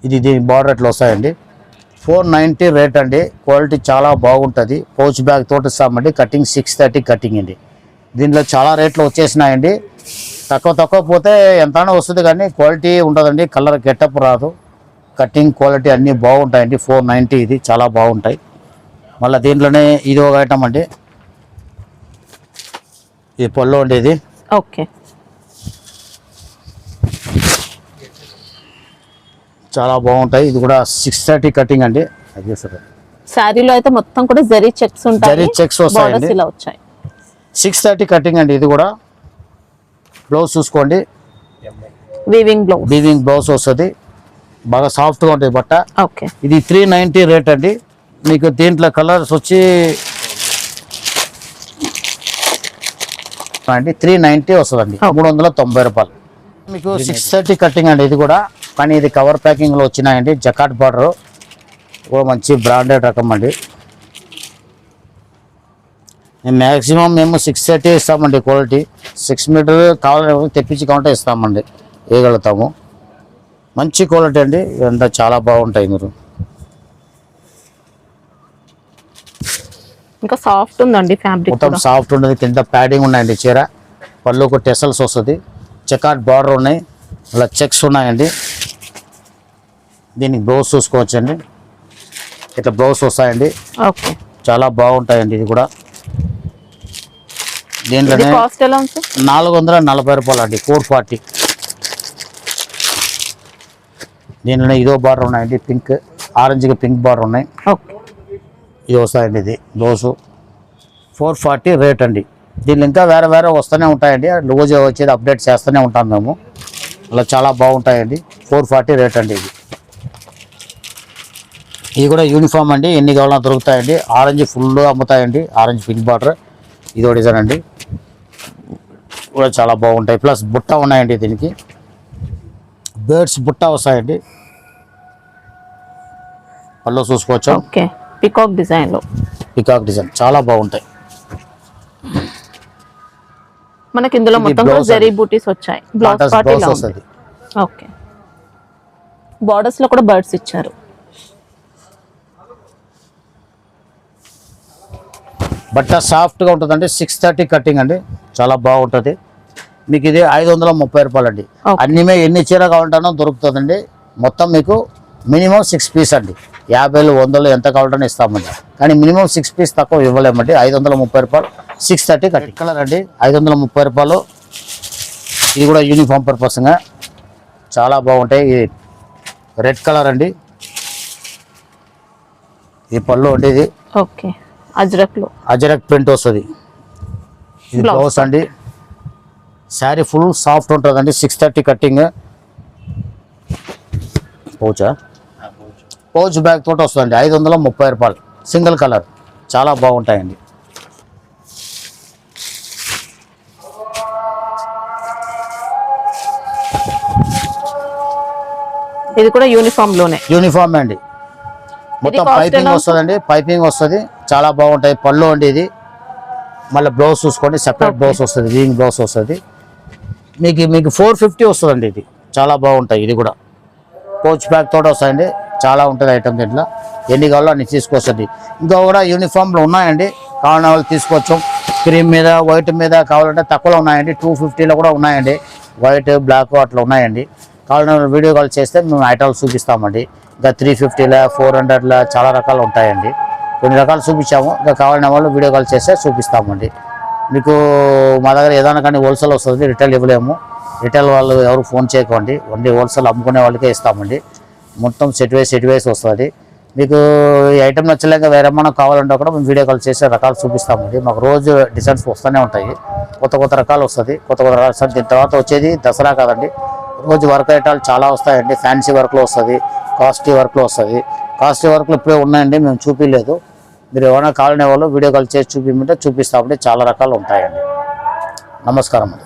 ఇది దీని బార్డర్ ఎట్లా వస్తాయండి. 490 రేట్ అండి. క్వాలిటీ చాలా బాగుంటుంది. పౌచ్ బ్యాగ్ తోటి ఇస్తామండి. కటింగ్ 630 కటింగ్ అండి. దీంట్లో చాలా రేట్లు వచ్చేసినాయండి. తక్కువ పోతే ఎంతైనా వస్తుంది కానీ క్వాలిటీ ఉంటుందండి. కలర్ గెటప్ రాదు. కటింగ్ క్వాలిటీ అన్నీ బాగుంటాయండి. 490 ఇది చాలా బాగుంటాయి. మళ్ళీ దీంట్లోనే ఇది ఒక ఐటమ్ అండి. ఇది పళ్ళు ఉండేది. ఓకే, చాలా బాగుంటాయి. ఇది కూడా 630 కటింగ్ అండి. అది సార్ శారీలో అయితే మొత్తం కూడా జరీ చెక్స్ ఉంటాయి. జరీ చెక్స్ వస్తాయండి. బోర్డర్స్ ఇలా వచ్చాయి. 630 కటింగ్ అండి. ఇది కూడా బ్లౌజ్ చూసుకోండి. వీవింగ్ బ్లౌజ్ వస్తుంది. బాగా సాఫ్ట్గా ఉంటుంది బట్ట. ఓకే, ఇది 390 రేట్ అండి. మీకు దీంట్లో కలర్స్ వచ్చి 390 వస్తుందండి. 390 రూపాయలు. మీకు 630 కటింగ్ అండి. ఇది కూడా కానీ ఇది కవర్ ప్యాకింగ్లో వచ్చినాయండి. జకాట్ బార్డర్ కూడా మంచి బ్రాండెడ్ రకం అండి. మ్యాక్సిమం మేము 630 ఇస్తామండి. క్వాలిటీ 6 మీటర్ కావాలని తెప్పించి కావాలంటే ఇస్తామండి. వేయగలుగుతాము. మంచి క్వాలిటీ అండి. ఇదంతా చాలా బాగుంటాయి. మీరు ఇంకా సాఫ్ట్ ఉందండి ఫ్యాబ్రిక్ మొత్తం సాఫ్ట్ ఉండదు. కింద ప్యాడింగ్ ఉన్నాయండి. చీర పళ్ళుకు టెసల్స్ వస్తుంది. చెకాట్ బార్డర్ ఉన్నాయి. అలా చెక్స్ ఉన్నాయండి. దీనికి బ్లౌజ్ చూసుకోవచ్చండి. ఇట్లా బ్లౌజ్ వస్తాయండి. ఓకే, చాలా బాగుంటాయండి. ఇది కూడా దీంట్లోనే కాస్ట్ ఎలా ఉంది? 440 రూపాయలు అండి. 440. దీంట్లోనే ఇదో బార్డర్ ఉన్నాయండి. పింక్ ఆరెంజ్కి పింక్ బార్డర్ ఉన్నాయి. ఓకే, ఇది వస్తాయండి. ఇది బ్లౌజు 440 రేట్ అండి. దీనిలో ఇంకా వేరే వస్తూనే ఉంటాయండి. రోజు వచ్చేది అప్డేట్ చేస్తూనే ఉంటాం మేము. అలా చాలా బాగుంటాయండి. 440 రేట్ అండి. ఇది కూడా యూనిఫామ్ అండి. ఎన్ని కావాలన్నా దొరుకుతాయండి. ఆరెంజ్ ఫుల్ అమ్ముతాయండి. ఆరెంజ్ పింక్ బార్డర్ ఇదో డిజైన్ అండి. కూడా చాలా బాగుంటాయి. ప్లస్ బుట్ట ఉన్నాయండి. దీనికి బర్డ్స్ బుట్ట వస్తాయండి. పళ్ళు చూసుకోవచ్చు. ఓకే, పికాక్ డిజైన్లో. పికాక్ డిజైన్ చాలా బాగుంటాయి. మనకి ఇందులో మొత్తం కూడా జరీ బూటీస్ వచ్చాయి. బ్లౌజ్ పార్ట్ ఇలా వస్తుంది. ఓకే, బోర్డర్స్ లో కూడా బర్డ్స్ ఇచ్చారు. బట్ట సాఫ్ట్గా ఉంటుందండి. 630 కటింగ్ అండి. చాలా బాగుంటుంది. మీకు ఇది 530 రూపాయలు అండి. అన్ని ఎన్ని చీర కావాలంటానో దొరుకుతుందండి. మొత్తం మీకు మినిమం 6 పీస్ అండి. 50 100 ఎంత కావాలంటే ఇస్తామండి. కానీ మినిమం 6 పీస్ తక్కువ ఇవ్వలేమండి. 530 రూపాయలు 630 కటింగ్. కలర్ అండి 530 రూపాయలు. ఇది కూడా యూనిఫామ్ పర్పస్గా చాలా బాగుంటాయి. ఇది రెడ్ కలర్ అండి. ఈ పళ్ళు అంటే ఇది ఓకే, అజ్రక్ ప్రింట్ వస్తుంది. ఇది బ్లౌజ్ అండి. శారీ ఫుల్ సాఫ్ట్ ఉంటుందండి. 630 కటింగ్. పౌచ్ బ్యాగ్ తోటి వస్తుందండి. 530 రూపాయలు. సింగిల్ కలర్ చాలా బాగుంటాయండి. ఇది కూడా యూనిఫామ్ అండి. మొత్తం పైపింగ్ వస్తుందండి. పైపింగ్ వస్తుంది. చాలా బాగుంటాయి. పళ్ళు అండి. ఇది మళ్ళీ బ్లౌజ్ చూసుకోండి. సెపరేట్ బ్లౌజ్ వస్తుంది. వీవింగ్ బ్లౌజ్ వస్తుంది. మీకు 450 వస్తుందండి. ఇది చాలా బాగుంటాయి. ఇది కూడా పౌచ్ బ్యాగ్ తోటి వస్తాయండి. చాలా ఉంటుంది ఐటమ్. దీంట్లో ఎన్ని కావాలో అన్ని తీసుకొస్తుంది. ఇంకా కూడా యూనిఫామ్లు ఉన్నాయండి. కావాలన్న వాళ్ళు తీసుకోవచ్చు. క్రీమ్ మీద వైట్ మీద కావాలంటే తక్కువలో ఉన్నాయండి. 250లో కూడా ఉన్నాయండి. వైట్ బ్లాక్ అట్లా ఉన్నాయండి. కావాలన్న వీడియో కాల్ చేస్తే మేము ఐటమ్స్ చూపిస్తామండి. ఇంకా 350లో 400లో చాలా రకాలు ఉంటాయండి. కొన్ని రకాలు చూపించాము. ఇంకా కావాలన్న వాళ్ళు వీడియో కాల్ చేస్తే చూపిస్తామండి. మీకు మా దగ్గర ఏదైనా కానీ హోల్సేల్ వస్తుంది. రిటైల్ ఇవ్వలేము. రిటైల్ వాళ్ళు ఎవరు ఫోన్ చేయకండి. ఓన్లీ హోల్సేల్ అమ్ముకునే వాళ్ళకే ఇస్తామండి. మొత్తం సెట్ వైస్ వస్తుంది. మీకు ఈ ఐటమ్ నచ్చలేక వేరే ఏమన్నా కావాలంటే కూడా మేము వీడియో కాల్ చేసే రకాలు చూపిస్తామండి. మాకు రోజు డిజైన్స్ వస్తూనే ఉంటాయి. కొత్త రకాలు వస్తుంది. కొత్త రకాలు. దీని తర్వాత వచ్చేది దసరా కాదండి. రోజు వర్క్ ఐటాలు చాలా వస్తాయండి. ఫ్యాన్సీ వర్క్లో వస్తుంది. కాస్ట్లీ వర్క్లో వస్తుంది. కాస్ట్లీ వర్క్లు ఇప్పుడే ఉన్నాయండి. మేము చూపించలేదు. మీరు ఏమైనా కావాలనే వాళ్ళు వీడియో కాల్ చేసి చూపించమంటే చూపిస్తామండి. చాలా రకాలు ఉంటాయండి. నమస్కారం అండి.